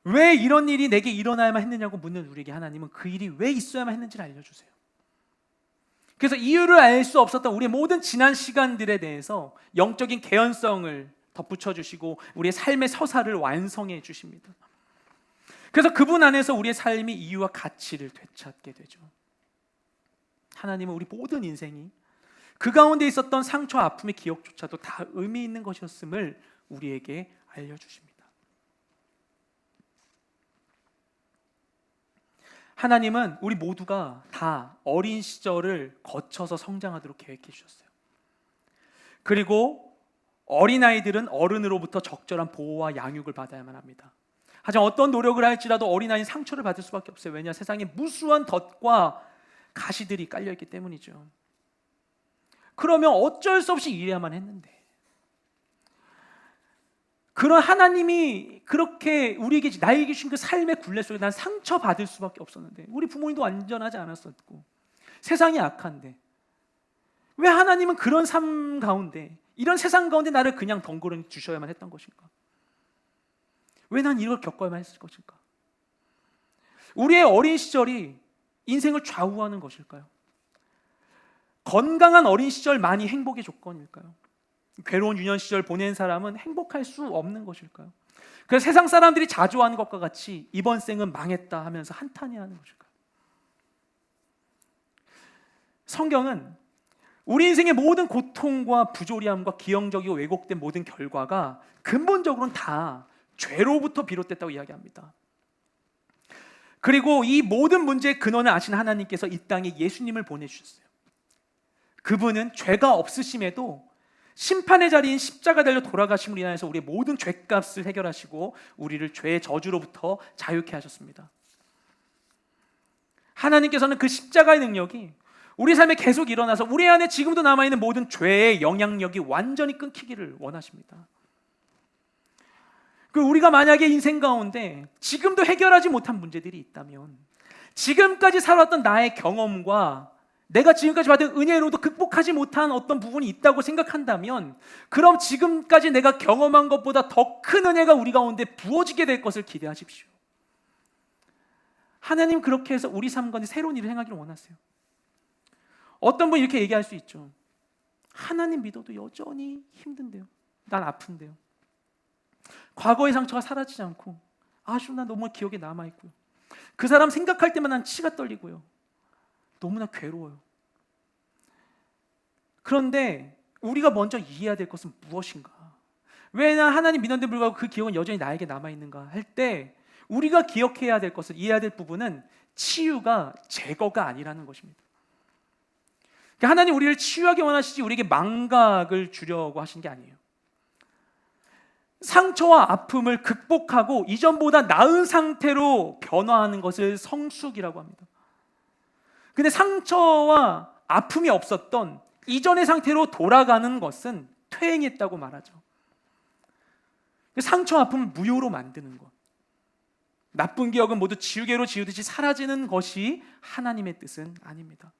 왜 이런 일이 내게 일어나야만 했느냐고 묻는 우리에게 하나님은 그 일이 왜 있어야만 했는지를 알려주세요. 그래서 이유를 알 수 없었던 우리의 모든 지난 시간들에 대해서 영적인 개연성을 덧붙여 주시고 우리의 삶의 서사를 완성해 주십니다. 그래서 그분 안에서 우리의 삶이 이유와 가치를 되찾게 되죠. 하나님은 우리 모든 인생이 그 가운데 있었던 상처, 아픔의 기억조차도 다 의미 있는 것이었음을 우리에게 알려주십니다. 하나님은 우리 모두가 다 어린 시절을 거쳐서 성장하도록 계획해 주셨어요. 그리고 어린아이들은 어른으로부터 적절한 보호와 양육을 받아야만 합니다. 하지만 어떤 노력을 할지라도 어린아이는 상처를 받을 수밖에 없어요. 왜냐? 세상에 무수한 덫과 가시들이 깔려있기 때문이죠. 그러면 어쩔 수 없이 이래야만 했는데, 그런 하나님이 그렇게 우리에게 나에게 주신 그 삶의 굴레 속에 난 상처받을 수밖에 없었는데, 우리 부모님도 완전하지 않았었고 세상이 악한데 왜 하나님은 그런 삶 가운데, 이런 세상 가운데 나를 그냥 덩그러니 주셔야만 했던 것일까? 왜 난 이걸 겪어야만 했을 것일까? 우리의 어린 시절이 인생을 좌우하는 것일까요? 건강한 어린 시절만이 행복의 조건일까요? 괴로운 유년 시절 보낸 사람은 행복할 수 없는 것일까요? 그래서 세상 사람들이 자주 하는 것과 같이 이번 생은 망했다 하면서 한탄해하는 것일까요? 성경은 우리 인생의 모든 고통과 부조리함과 기형적이고 왜곡된 모든 결과가 근본적으로는 다 죄로부터 비롯됐다고 이야기합니다. 그리고 이 모든 문제의 근원을 아시는 하나님께서 이 땅에 예수님을 보내주셨어요. 그분은 죄가 없으심에도 심판의 자리인 십자가 달려 돌아가심으로 인하여서 우리의 모든 죄값을 해결하시고 우리를 죄의 저주로부터 자유케 하셨습니다. 하나님께서는 그 십자가의 능력이 우리 삶에 계속 일어나서 우리 안에 지금도 남아있는 모든 죄의 영향력이 완전히 끊기기를 원하십니다. 그 우리가 만약에 인생 가운데 지금도 해결하지 못한 문제들이 있다면, 지금까지 살았던 나의 경험과 내가 지금까지 받은 은혜로도 극복하지 못한 어떤 부분이 있다고 생각한다면, 그럼 지금까지 내가 경험한 것보다 더 큰 은혜가 우리 가운데 부어지게 될 것을 기대하십시오. 하나님 그렇게 해서 우리 삶 가운데 새로운 일을 행하기를 원하세요. 어떤 분이 이렇게 얘기할 수 있죠. 하나님 믿어도 여전히 힘든데요. 난 아픈데요. 과거의 상처가 사라지지 않고 아주 난 너무 기억에 남아있고요. 그 사람 생각할 때만 난 치가 떨리고요. 너무나 괴로워요. 그런데 우리가 먼저 이해해야 될 것은 무엇인가? 왜 나 하나님 믿었는데 불구하고 그 기억은 여전히 나에게 남아있는가 할 때, 우리가 기억해야 될 것을, 이해해야 될 부분은 치유가 제거가 아니라는 것입니다. 하나님 우리를 치유하기 원하시지 우리에게 망각을 주려고 하신 게 아니에요. 상처와 아픔을 극복하고 이전보다 나은 상태로 변화하는 것을 성숙이라고 합니다. 근데 상처와 아픔이 없었던 이전의 상태로 돌아가는 것은 퇴행했다고 말하죠. 상처, 아픔을 무효로 만드는 것, 나쁜 기억은 모두 지우개로 지우듯이 사라지는 것이 하나님의 뜻은 아닙니다.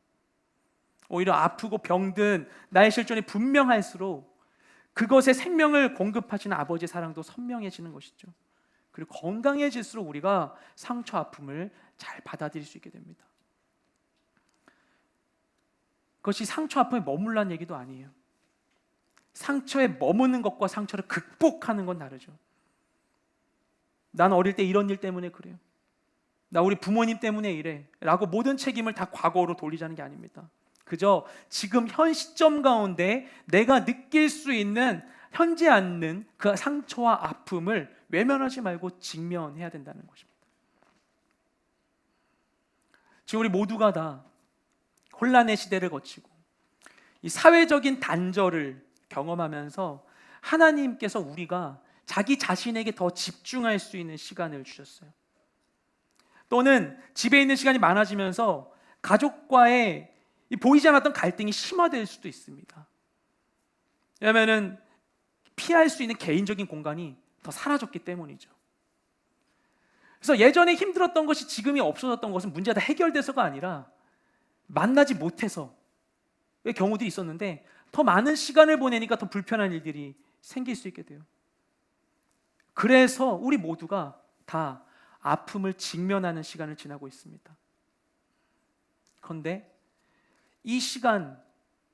오히려 아프고 병든 나의 실존이 분명할수록 그것에 생명을 공급하시는 아버지의 사랑도 선명해지는 것이죠. 그리고 건강해질수록 우리가 상처, 아픔을 잘 받아들일 수 있게 됩니다. 그것이 상처 아픔에 머물란 얘기도 아니에요. 상처에 머무는 것과 상처를 극복하는 건 다르죠. 난 어릴 때 이런 일 때문에 그래요. 나 우리 부모님 때문에 이래 라고 모든 책임을 다 과거로 돌리자는 게 아닙니다. 그저 지금 현 시점 가운데 내가 느낄 수 있는 현재 않는 그 상처와 아픔을 외면하지 말고 직면해야 된다는 것입니다. 지금 우리 모두가 다 혼란의 시대를 거치고 이 사회적인 단절을 경험하면서 하나님께서 우리가 자기 자신에게 더 집중할 수 있는 시간을 주셨어요. 또는 집에 있는 시간이 많아지면서 가족과의 이 보이지 않았던 갈등이 심화될 수도 있습니다. 왜냐하면 피할 수 있는 개인적인 공간이 더 사라졌기 때문이죠. 그래서 예전에 힘들었던 것이 지금이 없어졌던 것은 문제가 다 해결돼서가 아니라 만나지 못해서의 경우들이 있었는데 더 많은 시간을 보내니까 더 불편한 일들이 생길 수 있게 돼요. 그래서 우리 모두가 다 아픔을 직면하는 시간을 지나고 있습니다. 그런데 이 시간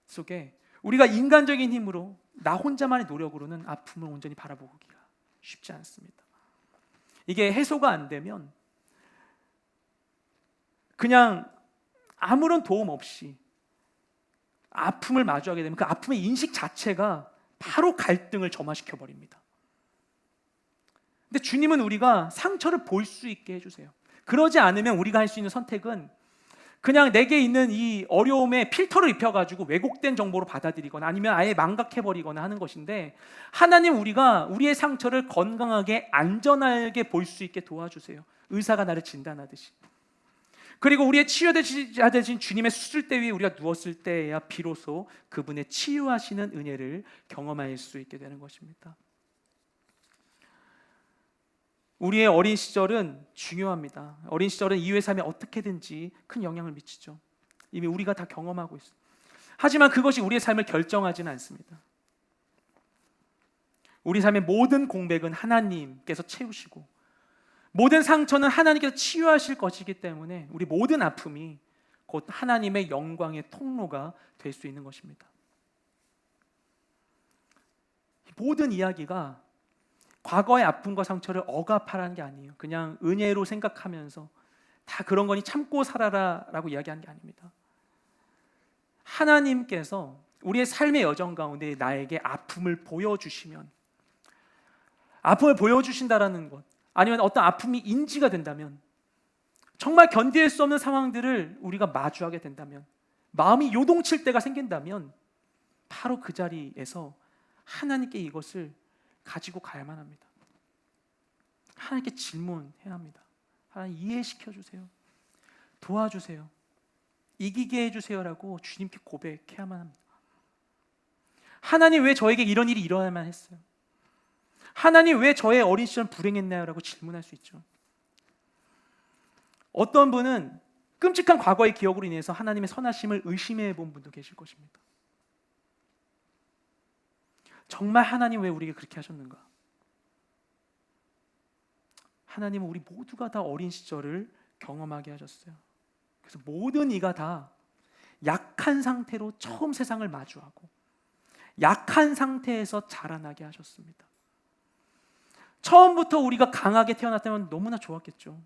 속에 우리가 인간적인 힘으로 나 혼자만의 노력으로는 아픔을 온전히 바라보기가 쉽지 않습니다. 이게 해소가 안 되면 그냥 아무런 도움 없이 아픔을 마주하게 되면 그 아픔의 인식 자체가 바로 갈등을 점화시켜 버립니다. 근데 주님은 우리가 상처를 볼 수 있게 해주세요. 그러지 않으면 우리가 할 수 있는 선택은 그냥 내게 있는 이 어려움에 필터를 입혀가지고 왜곡된 정보로 받아들이거나 아니면 아예 망각해버리거나 하는 것인데, 하나님 우리가 우리의 상처를 건강하게 안전하게 볼 수 있게 도와주세요. 의사가 나를 진단하듯이. 그리고 우리의 치유자 되신 주님의 수술대 위에 우리가 누웠을 때야 비로소 그분의 치유하시는 은혜를 경험할 수 있게 되는 것입니다. 우리의 어린 시절은 중요합니다. 어린 시절은 이후의 삶에 어떻게든지 큰 영향을 미치죠. 이미 우리가 다 경험하고 있어요. 하지만 그것이 우리의 삶을 결정하지는 않습니다. 우리 삶의 모든 공백은 하나님께서 채우시고 모든 상처는 하나님께서 치유하실 것이기 때문에 우리 모든 아픔이 곧 하나님의 영광의 통로가 될 수 있는 것입니다. 모든 이야기가 과거의 아픔과 상처를 억압하라는 게 아니에요. 그냥 은혜로 생각하면서 다 그런 거니 참고 살아라 라고 이야기하는 게 아닙니다. 하나님께서 우리의 삶의 여정 가운데 나에게 아픔을 보여주시면, 아픔을 보여주신다라는 것, 아니면 어떤 아픔이 인지가 된다면, 정말 견딜 수 없는 상황들을 우리가 마주하게 된다면, 마음이 요동칠 때가 생긴다면 바로 그 자리에서 하나님께 이것을 가지고 가야만 합니다. 하나님께 질문해야 합니다. 하나님 이해시켜 주세요. 도와주세요. 이기게 해주세요라고 주님께 고백해야만 합니다. 하나님 왜 저에게 이런 일이 일어나야만 했어요? 하나님 왜 저의 어린 시절 불행했나요? 라고 질문할 수 있죠. 어떤 분은 끔찍한 과거의 기억으로 인해서 하나님의 선하심을 의심해 본 분도 계실 것입니다. 정말 하나님 왜 우리에게 그렇게 하셨는가? 하나님은 우리 모두가 다 어린 시절을 경험하게 하셨어요. 그래서 모든 이가 다 약한 상태로 처음 세상을 마주하고 약한 상태에서 자라나게 하셨습니다. 처음부터 우리가 강하게 태어났다면 너무나 좋았겠죠.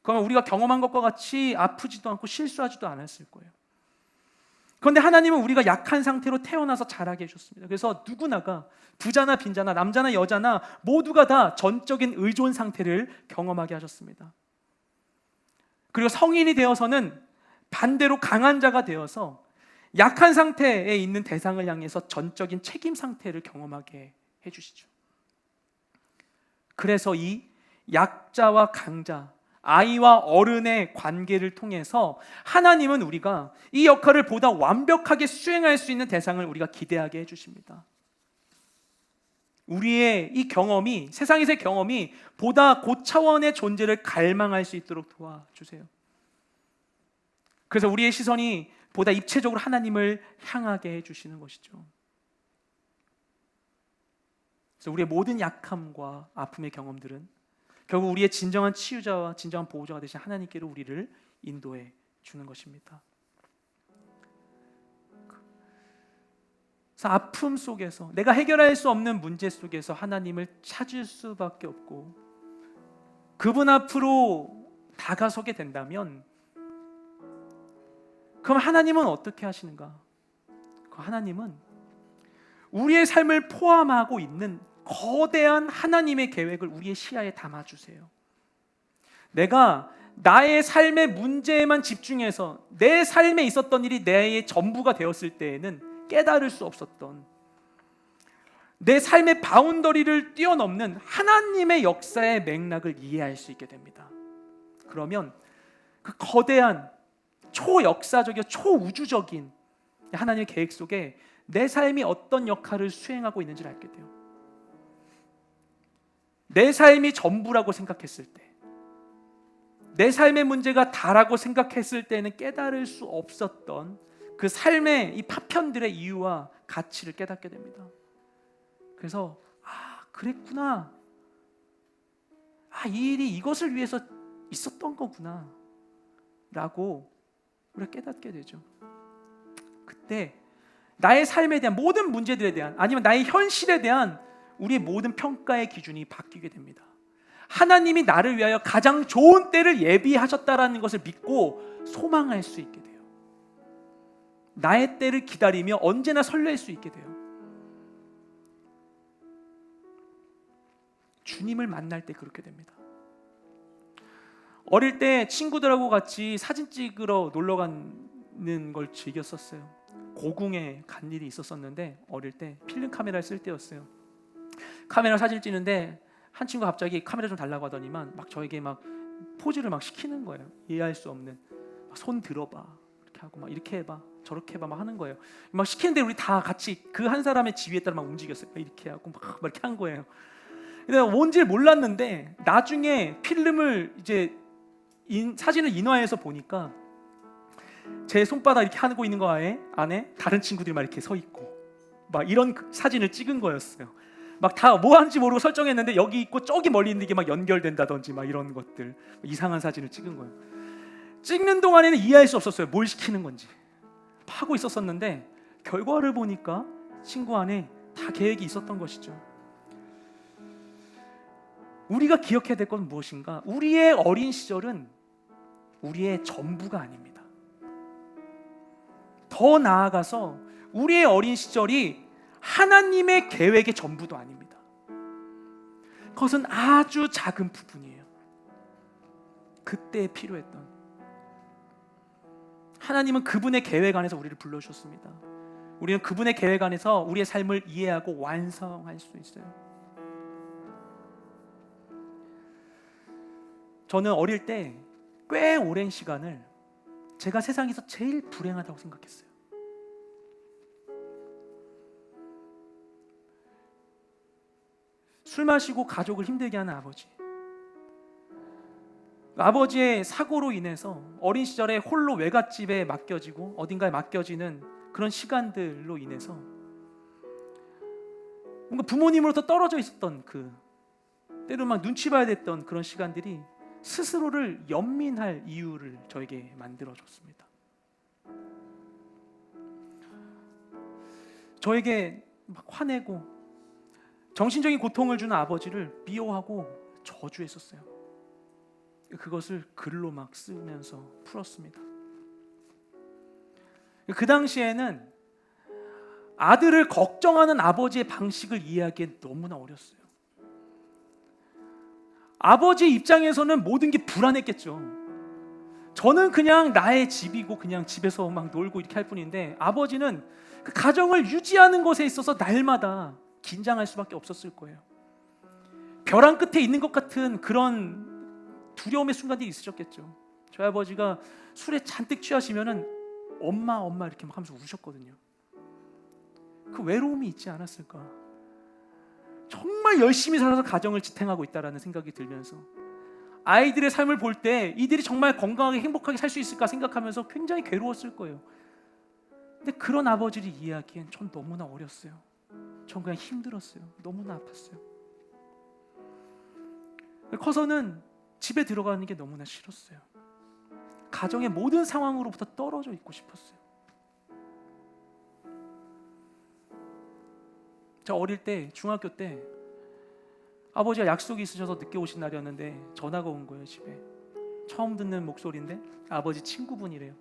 그러면 우리가 경험한 것과 같이 아프지도 않고 실수하지도 않았을 거예요. 그런데 하나님은 우리가 약한 상태로 태어나서 자라게 해줬습니다. 그래서 누구나가 부자나 빈자나 남자나 여자나 모두가 다 전적인 의존 상태를 경험하게 하셨습니다. 그리고 성인이 되어서는 반대로 강한 자가 되어서 약한 상태에 있는 대상을 향해서 전적인 책임 상태를 경험하게 해주시죠. 그래서 이 약자와 강자, 아이와 어른의 관계를 통해서 하나님은 우리가 이 역할을 보다 완벽하게 수행할 수 있는 대상을 우리가 기대하게 해주십니다. 우리의 이 경험이, 세상에서의 경험이 보다 고차원의 존재를 갈망할 수 있도록 도와주세요. 그래서 우리의 시선이 보다 입체적으로 하나님을 향하게 해주시는 것이죠. 그래서 우리의 모든 약함과 아픔의 경험들은 결국 우리의 진정한 치유자와 진정한 보호자가 되신 하나님께로 우리를 인도해 주는 것입니다. 그래서 아픔 속에서, 내가 해결할 수 없는 문제 속에서 하나님을 찾을 수밖에 없고, 그분 앞으로 다가서게 된다면 그럼 하나님은 어떻게 하시는가? 그 하나님은 우리의 삶을 포함하고 있는 거대한 하나님의 계획을 우리의 시야에 담아주세요. 내가 나의 삶의 문제에만 집중해서 내 삶에 있었던 일이 내 전부가 되었을 때에는 깨달을 수 없었던, 내 삶의 바운더리를 뛰어넘는 하나님의 역사의 맥락을 이해할 수 있게 됩니다. 그러면 그 거대한 초역사적이고 초우주적인 하나님의 계획 속에 내 삶이 어떤 역할을 수행하고 있는지를 알게 돼요. 내 삶이 전부라고 생각했을 때, 내 삶의 문제가 다라고 생각했을 때는 깨달을 수 없었던 그 삶의 이 파편들의 이유와 가치를 깨닫게 됩니다. 그래서 그랬구나, 이 일이 이것을 위해서 있었던 거구나 라고 우리가 깨닫게 되죠. 그때 나의 삶에 대한 모든 문제들에 대한, 아니면 나의 현실에 대한 우리의 모든 평가의 기준이 바뀌게 됩니다. 하나님이 나를 위하여 가장 좋은 때를 예비하셨다라는 것을 믿고 소망할 수 있게 돼요. 나의 때를 기다리며 언제나 설렐 수 있게 돼요. 주님을 만날 때 그렇게 됩니다. 어릴 때 친구들하고 같이 사진 찍으러 놀러 가는 걸 즐겼었어요. 고궁에 간 일이 있었었는데, 어릴 때 필름 카메라를 쓸 때였어요. 카메라 사진을 찍는데 한 친구가 갑자기 카메라 좀 달라고 하더니만 막 저에게 막 포즈를 막 시키는 거예요. 이해할 수 없는, 손 들어봐 이렇게 하고, 막 이렇게 해봐 저렇게 해봐 막 하는 거예요. 막 시키는데 우리 다 같이 그 한 사람의 지위에 따라 막 움직였어요. 이렇게 하고 막 이렇게 한 거예요. 근데 뭔지 몰랐는데 나중에 필름을 이제 사진을 인화해서 보니까 제 손바닥 이렇게 하고 있는 거 안에 다른 친구들이 막 이렇게 서 있고 막 이런 사진을 찍은 거였어요. 막 다 뭐 하는지 모르고 설정했는데 여기 있고 저기 멀리 있는 게 막 연결된다든지 막 이런 것들, 이상한 사진을 찍은 거예요. 찍는 동안에는 이해할 수 없었어요. 뭘 시키는 건지 하고 있었었는데 결과를 보니까 친구 안에 다 계획이 있었던 것이죠. 우리가 기억해야 될 건 무엇인가? 우리의 어린 시절은 우리의 전부가 아닙니다. 더 나아가서 우리의 어린 시절이 하나님의 계획의 전부도 아닙니다. 그것은 아주 작은 부분이에요. 그때 필요했던, 하나님은 그분의 계획 안에서 우리를 불러주셨습니다. 우리는 그분의 계획 안에서 우리의 삶을 이해하고 완성할 수 있어요. 저는 어릴 때 꽤 오랜 시간을 제가 세상에서 제일 불행하다고 생각했어요. 술 마시고 가족을 힘들게 하는 아버지, 아버지의 사고로 인해서 어린 시절에 홀로 외갓집에 맡겨지고 어딘가에 맡겨지는 그런 시간들로 인해서 뭔가 부모님으로부터 떨어져 있었던, 때로 막 눈치 봐야 됐던 그런 시간들이 스스로를 연민할 이유를 저에게 만들어줬습니다. 저에게 막 화내고 정신적인 고통을 주는 아버지를 미워하고 저주했었어요. 그것을 글로 막 쓰면서 풀었습니다. 그 당시에는 아들을 걱정하는 아버지의 방식을 이해하기엔 너무나 어렸어요. 아버지 입장에서는 모든 게 불안했겠죠. 저는 그냥 나의 집이고 그냥 집에서 막 놀고 이렇게 할 뿐인데, 아버지는 그 가정을 유지하는 것에 있어서 날마다 긴장할 수밖에 없었을 거예요. 벼랑 끝에 있는 것 같은 그런 두려움의 순간들이 있으셨겠죠. 저희 아버지가 술에 잔뜩 취하시면은 엄마 이렇게 막 하면서 우셨거든요. 그 외로움이 있지 않았을까? 정말 열심히 살아서 가정을 지탱하고 있다라는 생각이 들면서 아이들의 삶을 볼 때 이들이 정말 건강하게 행복하게 살 수 있을까 생각하면서 굉장히 괴로웠을 거예요. 근데 그런 아버지를 이해하기엔 전 너무나 어렸어요. 전 그냥 힘들었어요. 너무나 아팠어요. 커서는 집에 들어가는 게 너무나 싫었어요. 가정의 모든 상황으로부터 떨어져 있고 싶었어요. 저 어릴 때 중학교 때 아버지가 약속이 있으셔서 늦게 오신 날이었는데 전화가 온 거예요. 집에 처음 듣는 목소리인데 아버지 친구분이래요.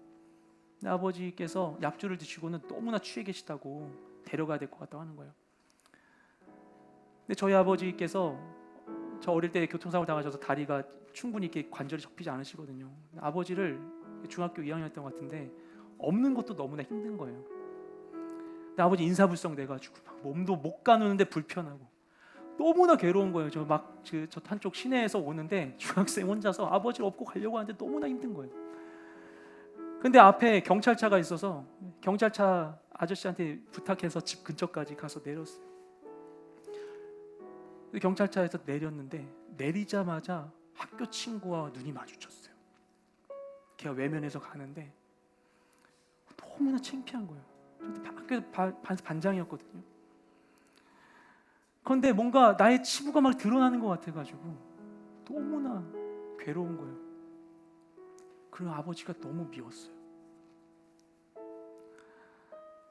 근데 아버지께서 약주를 드시고는 너무나 취해 계시다고 데려가야 될 것 같다고 하는 거예요. 근데 저희 아버지께서 저 어릴 때 교통사고 당하셔서 다리가 충분히 이렇게 관절이 접히지 않으시거든요. 아버지를 중학교 2학년이었던 것 같은데 없는 것도 너무나 힘든 거예요. 근데 아버지 인사불성 돼가지고 막 몸도 못 가누는데 불편하고 너무나 괴로운 거예요. 저 한쪽 시내에서 오는데 중학생 혼자서 아버지를 업고 가려고 하는데 너무나 힘든 거예요. 근데 앞에 경찰차가 있어서 경찰차 아저씨한테 부탁해서 집 근처까지 가서 내렸어요. 경찰차에서 내렸는데 내리자마자 학교 친구와 눈이 마주쳤어요. 걔가 외면해서 가는데 너무나 창피한 거예요. 학교에서 반장이었거든요. 그런데 뭔가 나의 치부가 막 드러나는 것 같아가지고 너무나 괴로운 거예요. 그리고 아버지가 너무 미웠어요.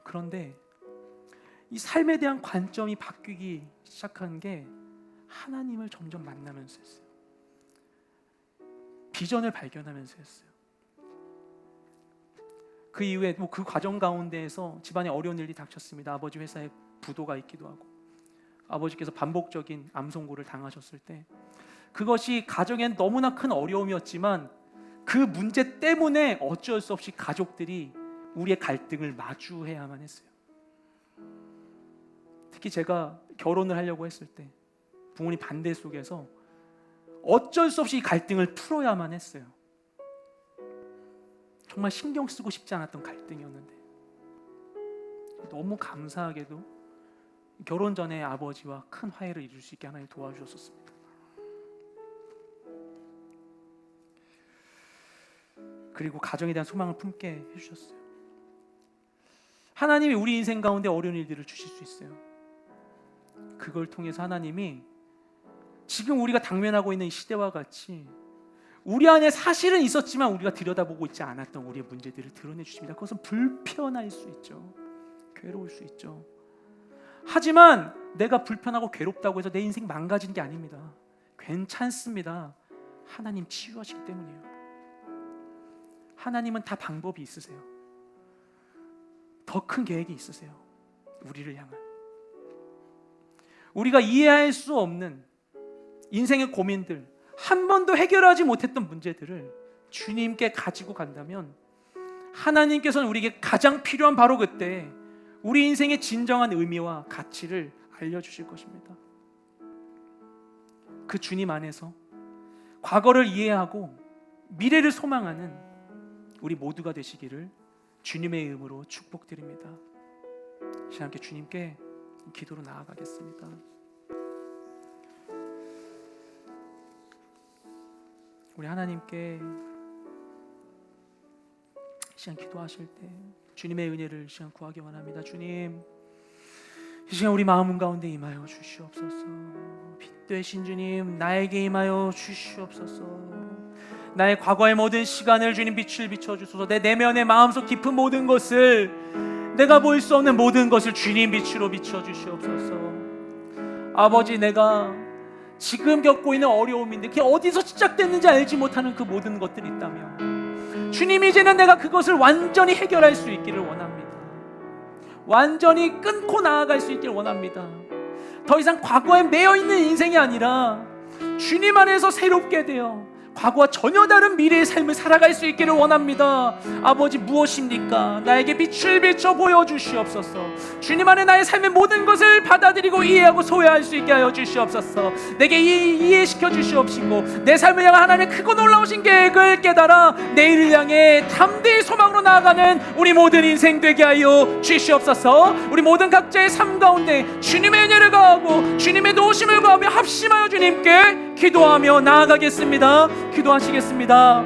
그런데 이 삶에 대한 관점이 바뀌기 시작한 게 하나님을 점점 만나면서였어요. 비전을 발견하면서였어요. 그 이후에 그 과정 가운데에서 집안에 어려운 일이 닥쳤습니다. 아버지 회사에 부도가 있기도 하고 아버지께서 반복적인 암 선고를 당하셨을 때 그것이 가정엔 너무나 큰 어려움이었지만 그 문제 때문에 어쩔 수 없이 가족들이 우리의 갈등을 마주해야만 했어요. 특히 제가 결혼을 하려고 했을 때 부모님 반대 속에서 어쩔 수 없이 이 갈등을 풀어야만 했어요. 정말 신경 쓰고 싶지 않았던 갈등이었는데 너무 감사하게도 결혼 전에 아버지와 큰 화해를 이룰 수 있게 하나님 도와주셨습니다. 그리고 가정에 대한 소망을 품게 해주셨어요. 하나님이 우리 인생 가운데 어려운 일들을 주실 수 있어요. 그걸 통해서 하나님이 지금 우리가 당면하고 있는 이 시대와 같이 우리 안에 사실은 있었지만 우리가 들여다보고 있지 않았던 우리의 문제들을 드러내 주십니다. 그것은 불편할 수 있죠. 괴로울 수 있죠. 하지만 내가 불편하고 괴롭다고 해서 내 인생 망가지는 게 아닙니다. 괜찮습니다. 하나님 치유하시기 때문이에요. 하나님은 다 방법이 있으세요. 더 큰 계획이 있으세요. 우리를 향한. 우리가 이해할 수 없는 인생의 고민들, 한 번도 해결하지 못했던 문제들을 주님께 가지고 간다면 하나님께서는 우리에게 가장 필요한 바로 그때 우리 인생의 진정한 의미와 가치를 알려주실 것입니다. 그 주님 안에서 과거를 이해하고 미래를 소망하는 우리 모두가 되시기를 주님의 이름으로 축복드립니다. 시간 함께 주님께 기도로 나아가겠습니다. 우리 하나님께 시간 기도하실 때 주님의 은혜를 시간 구하기 원합니다. 주님, 이 시간 우리 마음 가운데 임하여 주시옵소서. 빛 되신 주님, 나에게 임하여 주시옵소서. 나의 과거의 모든 시간을 주님 빛을 비춰주소서. 내 내면의 마음속 깊은 모든 것을, 내가 볼 수 없는 모든 것을 주님 빛으로 비춰주시옵소서. 아버지, 내가 지금 겪고 있는 어려움인데 그게 어디서 시작됐는지 알지 못하는 그 모든 것들이 있다면 주님, 이제는 내가 그것을 완전히 해결할 수 있기를 원합니다. 완전히 끊고 나아갈 수 있기를 원합니다. 더 이상 과거에 매여있는 인생이 아니라 주님 안에서 새롭게 되어 과거와 전혀 다른 미래의 삶을 살아갈 수 있기를 원합니다. 아버지, 무엇입니까? 나에게 빛을 비춰 보여주시옵소서. 주님 안에 나의 삶의 모든 것을 받아들이고 이해하고 소유할 수 있게 하여 주시옵소서. 내게 이해시켜 주시옵시고 내 삶을 향한 하나님의 크고 놀라우신 계획을 깨달아 내일을 향해 담대히 소망으로 나아가는 우리 모든 인생 되게 하여 주시옵소서. 우리 모든 각자의 삶 가운데 주님의 은혜를 가하고 주님의 도우심을 구하며 합심하여 주님께 기도하며 나아가겠습니다. 기도하시겠습니다.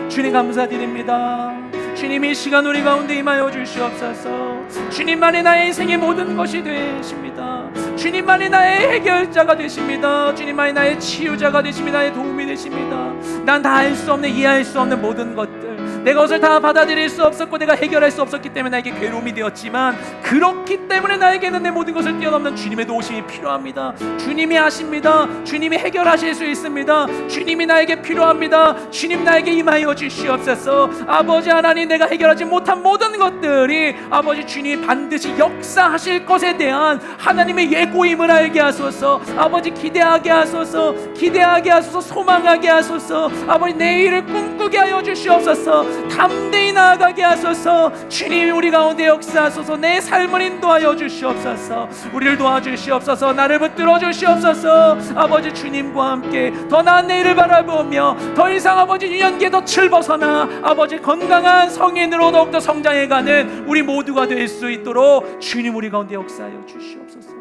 주님, 감사드립니다. 주님, 이 시간 우리 가운데 임하여 주시옵소서. 주님만이 나의 인생의 모든 것이 되십니다. 주님만이 나의 해결자가 되십니다. 주님만이 나의 치유자가 되십니다. 나의 도움이 되십니다. 난 다 알 수 없는, 이해할 수 없는 모든 것들, 내가 그것을 다 받아들일 수 없었고 내가 해결할 수 없었기 때문에 나에게 괴로움이 되었지만, 그렇기 때문에 나에게는 내 모든 것을 뛰어넘는 주님의 도우심이 필요합니다. 주님이 하십니다. 주님이 해결하실 수 있습니다. 주님이 나에게 필요합니다. 주님 나에게 임하여 주시옵소서. 아버지 하나님, 내가 해결하지 못한 모든 것들이 아버지 주님이 반드시 역사하실 것에 대한 하나님의 예고임을 알게 하소서. 아버지 기대하게 하소서. 기대하게 하소서. 소망하게 하소서. 아버지 내일을 꿈꾸게 하여 주시옵소서. 담대히 나아가게 하소서. 주님이 우리 가운데 역사하소서. 내 삶을 인도하여 주시옵소서. 우리를 도와주시옵소서. 나를 붙들어 주시옵소서. 아버지 주님과 함께 더 나은 내일을 바라보며 더 이상 아버지 유년기에 덫을 벗어나 아버지 건강한 성인으로 더욱더 성장해가는 우리 모두가 될 수 있도록 주님 우리 가운데 역사하여 주시옵소서.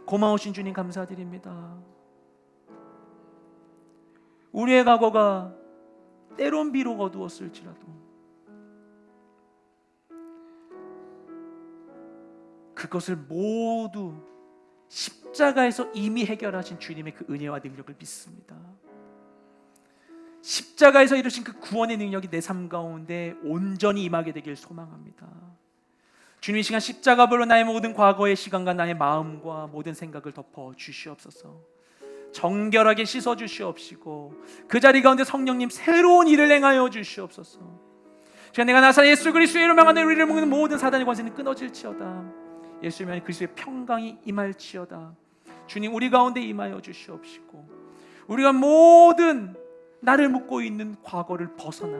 고마우신 주님 감사드립니다. 우리의 과거가 때론 비록 어두웠을지라도 그것을 모두 십자가에서 이미 해결하신 주님의 그 은혜와 능력을 믿습니다. 십자가에서 이루신 그 구원의 능력이 내 삶 가운데 온전히 임하게 되길 소망합니다. 주님, 이 시간 십자가별로 나의 모든 과거의 시간과 나의 마음과 모든 생각을 덮어 주시옵소서. 정결하게 씻어 주시옵시고 그 자리 가운데 성령님 새로운 일을 행하여 주시옵소서. 주여, 내가 나사 예수 그리스도의 이름으로 명하노니 우리를 묶는 모든 사단의 권세는 끊어질지어다. 예수님의 그리스도의 평강이 임할지어다. 주님, 우리 가운데 임하여 주시옵시고 우리가 모든 나를 묶고 있는 과거를 벗어나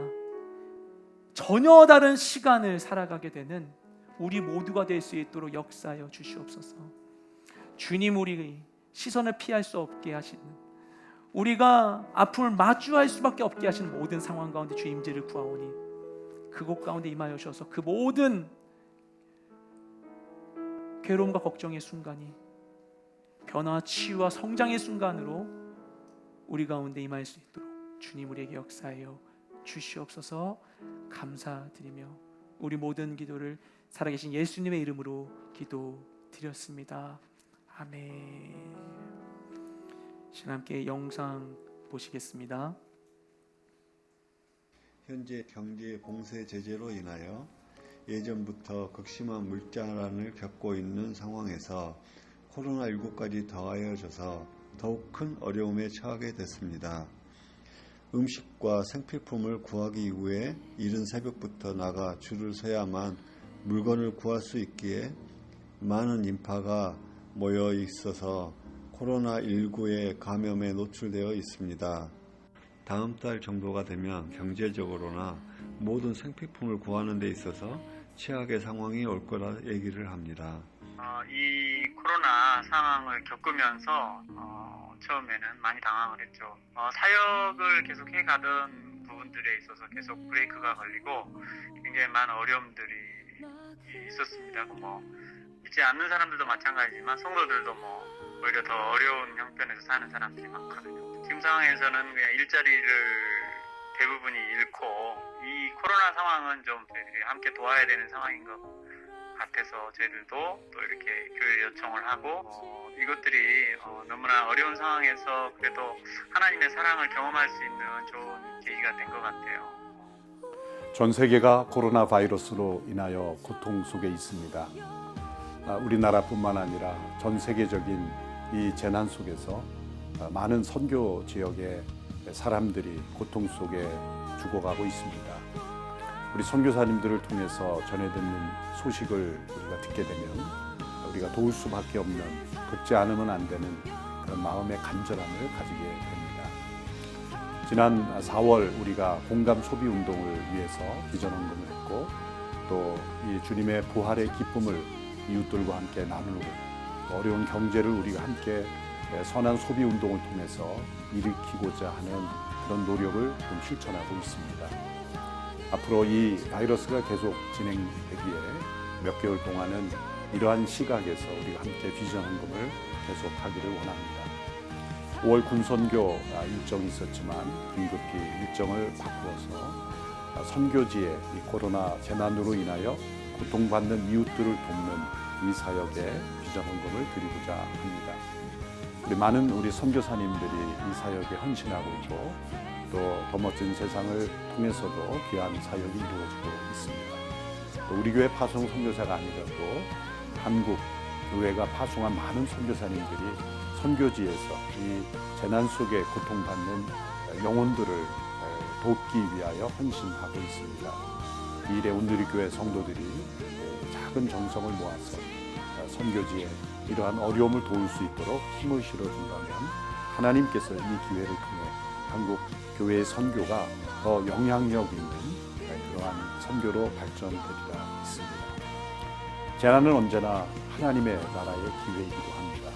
전혀 다른 시간을 살아가게 되는 우리 모두가 될 수 있도록 역사하여 주시옵소서. 주님, 우리 시선을 피할 수 없게 하시는, 우리가 아픔을 마주할 수밖에 없게 하시는 모든 상황 가운데 주 임재를 구하오니 그곳 가운데 임하여 주셔서 그 모든 괴로움과 걱정의 순간이 변화와 치유와 성장의 순간으로 우리 가운데 임할 수 있도록 주님 우리에게 역사하여 주시옵소서. 감사드리며 우리 모든 기도를 살아계신 예수님의 이름으로 기도드렸습니다. 아멘. 시간 함께 영상 보시겠습니다. 현재 경제 봉쇄 제재로 인하여 예전부터 극심한 물자난을 겪고 있는 상황에서 코로나19까지 더하여져서 더욱 큰 어려움에 처하게 됐습니다. 음식과 생필품을 구하기 위해 이른 새벽부터 나가 줄을 서야만 물건을 구할 수 있기에 많은 인파가 모여 있어서 코로나19의 감염에 노출되어 있습니다. 다음 달 정도가 되면 경제적으로나 모든 생필품을 구하는 데 있어서 최악의 상황이 올 거라 얘기를 합니다. 이 코로나 상황을 겪으면서 처음에는 많이 당황을 했죠. 사역을 계속 해가던 부분들에 있어서 계속 브레이크가 걸리고 굉장히 많은 어려움들이 있었습니다. 믿지 않는 사람들도 마찬가지지만 성도들도 오히려 더 어려운 형편에서 사는 사람들이 많거든요. 지금 상황에서는 그냥 일자리를 대부분이 잃고 이 코로나 상황은 좀 저희들이 함께 도와야 되는 상황인 것 같아서 저희들도 또 이렇게 교회 요청을 하고 이것들이 너무나 어려운 상황에서 그래도 하나님의 사랑을 경험할 수 있는 좋은 계기가 된 것 같아요. 전 세계가 코로나 바이러스로 인하여 고통 속에 있습니다. 우리나라뿐만 아니라 전 세계적인 이 재난 속에서 많은 선교 지역의 사람들이 고통 속에 죽어가고 있습니다. 우리 선교사님들을 통해서 전해 듣는 소식을 우리가 듣게 되면 우리가 도울 수밖에 없는, 돕지 않으면 안 되는 그런 마음의 간절함을 가지게 됩니다. 지난 4월 우리가 공감 소비 운동을 위해서 기전헌금을 했고 또 이 주님의 부활의 기쁨을 이웃들과 함께 나누고 어려운 경제를 우리가 함께 선한 소비 운동을 통해서 일으키고자 하는 그런 노력을 좀 실천하고 있습니다. 앞으로 이 바이러스가 계속 진행되기에 몇 개월 동안은 이러한 시각에서 우리가 함께 비전헌금을 계속하기를 원합니다. 5월 군선교 일정이 있었지만 긴급히 일정을 바꾸어서 선교지에 이 코로나 재난으로 인하여 고통받는 이웃들을 돕는 이 사역에 비전헌금을 드리고자 합니다. 우리 많은 우리 선교사님들이 이 사역에 헌신하고 있고 또 더 멋진 세상을 통해서도 귀한 사역이 이루어지고 있습니다. 또 우리 교회 파송 선교사가 아니라도 한국 교회가 파송한 많은 선교사님들이 선교지에서 이 재난 속에 고통받는 영혼들을 돕기 위하여 헌신하고 있습니다. 이 일에 온누리교회 성도들이 작은 정성을 모아서 선교지에 이러한 어려움을 도울 수 있도록 힘을 실어준다면 하나님께서 이 기회를 통해 한국 교회의 선교가 더 영향력 있는 그러한 선교로 발전되리라 믿습니다. 재난은 언제나 하나님의 나라의 기회이기도 합니다.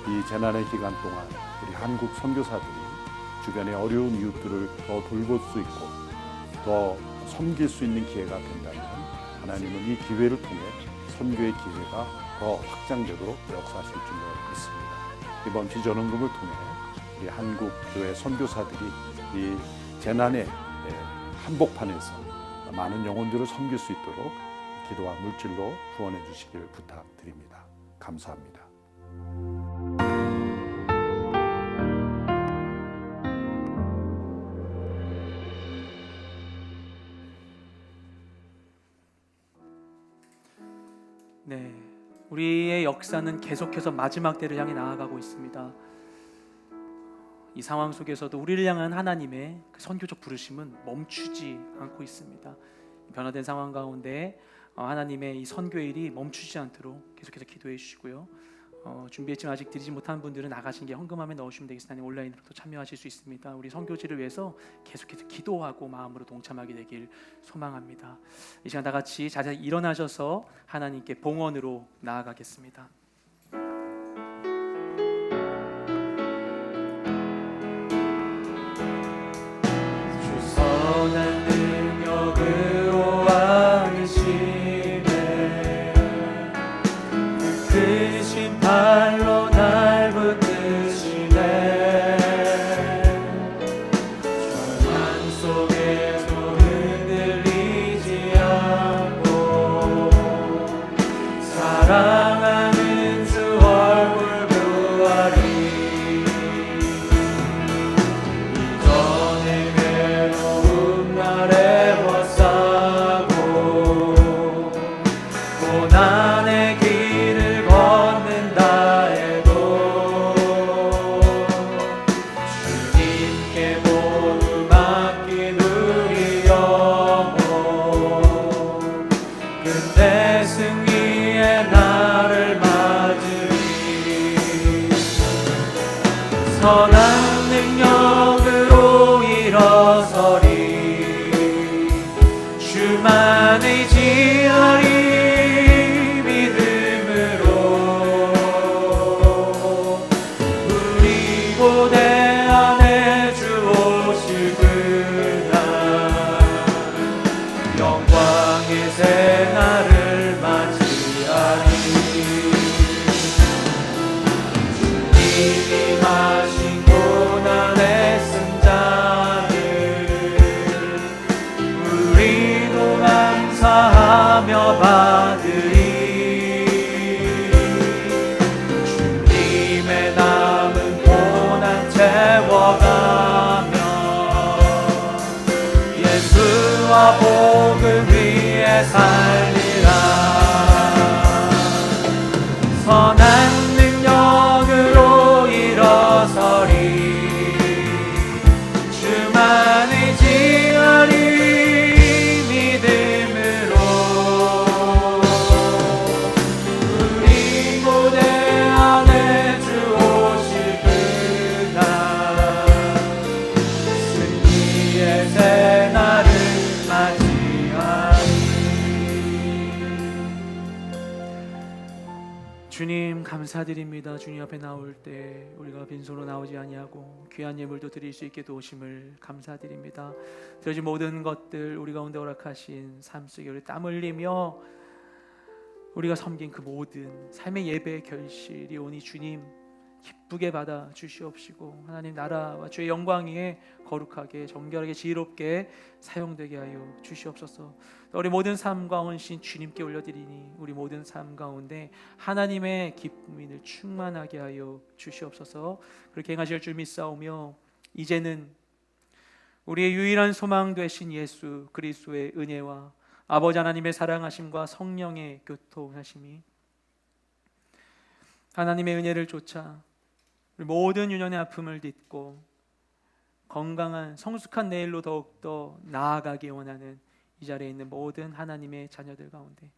이 재난의 기간 동안 우리 한국 선교사들이 주변의 어려운 이웃들을 더 돌볼 수 있고 더 섬길 수 있는 기회가 된다면 하나님은 이 기회를 통해 선교의 기회가 더 확장되도록 역사하실 줄로 믿습니다. 이번 비전헌금을 통해 우리 한국 교회 선교사들이 이 재난의 한복판에서 많은 영혼들을 섬길 수 있도록 기도와 물질로 후원해 주시길 부탁드립니다. 감사합니다. 네, 우리의 역사는 계속해서 마지막 때를 향해 나아가고 있습니다. 이 상황 속에서도 우리를 향한 하나님의 그 선교적 부르심은 멈추지 않고 있습니다. 변화된 상황 가운데 하나님의 이 선교의 일이 멈추지 않도록 계속해서 기도해 주시고요. 준비했지만 아직 드리지 못한 분들은 나가신 게 헌금함에 넣으시면 되겠습니다. 아니면 온라인으로도 참여하실 수 있습니다. 우리 선교지를 위해서 계속해서 기도하고 마음으로 동참하게 되길 소망합니다. 이 시간 다 같이 자세히 일어나셔서 하나님께 봉헌으로 나아가겠습니다. 주 선한 능력으로 와르시네 크신 발로 날 붙드시네 절망 속에도 흔들리지 않고 사랑하는 주 얼굴 보아리 이전의 괴로움 날에 벗사고 고난의 길을 걷는다 해도 주님께 모두 맡긴 우리 영혼 끝내 승리의 날을 맞으리 선한 능력으로 일어서리 주만 의지하리 믿음으로 우리 고대 안에 주 오실 그날 영광의 새날을 맞이하리 주님이 하신 고난의 승자를 우리도 감사하며 받으리 주님의 남은 고난 채워가며 예수와 복음 위에 살리라 선한 능력으로 일어서리 주만 의지하리 믿음으로 우리 고대 안에 주 오실 그날 승리의 새날을 맞이하리 주님 감사드립니다. 주님 앞에 나올 때 우리가 빈손으로 나오지 아니하고 귀한 예물도 드릴 수 있게 도우심을 감사드립니다. 드려진 모든 것들 우리 가운데 허락하신 삶 속에 우리 땀 흘리며 우리가 섬긴 그 모든 삶의 예배의 결실이 오니 주님 기쁘게 받아 주시옵시고 하나님 나라와 주의 영광 위에 거룩하게 정결하게 지혜롭게 사용되게 하여 주시옵소서. 우리 모든 삶과 헌신 주님께 올려드리니 우리 모든 삶 가운데 하나님의 기쁨이 늘 충만하게 하여 주시옵소서. 그렇게 행하실 줄 믿사오며 이제는 우리의 유일한 소망 되신 예수 그리스도의 은혜와 아버지 하나님의 사랑하심과 성령의 교통하심이 하나님의 은혜를 쫓아 우리 모든 유년의 아픔을 딛고 건강한 성숙한 내일로 더욱더 나아가기 원하는 이 자리에 있는 모든 하나님의 자녀들 가운데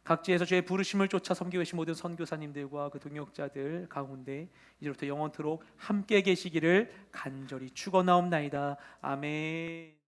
각지에서 주의 부르심을 쫓아 섬기고 계신 모든 선교사님들과 그 동역자들 가운데 이제부터 영원토록 함께 계시기를 간절히 축원하옵나이다. 아멘.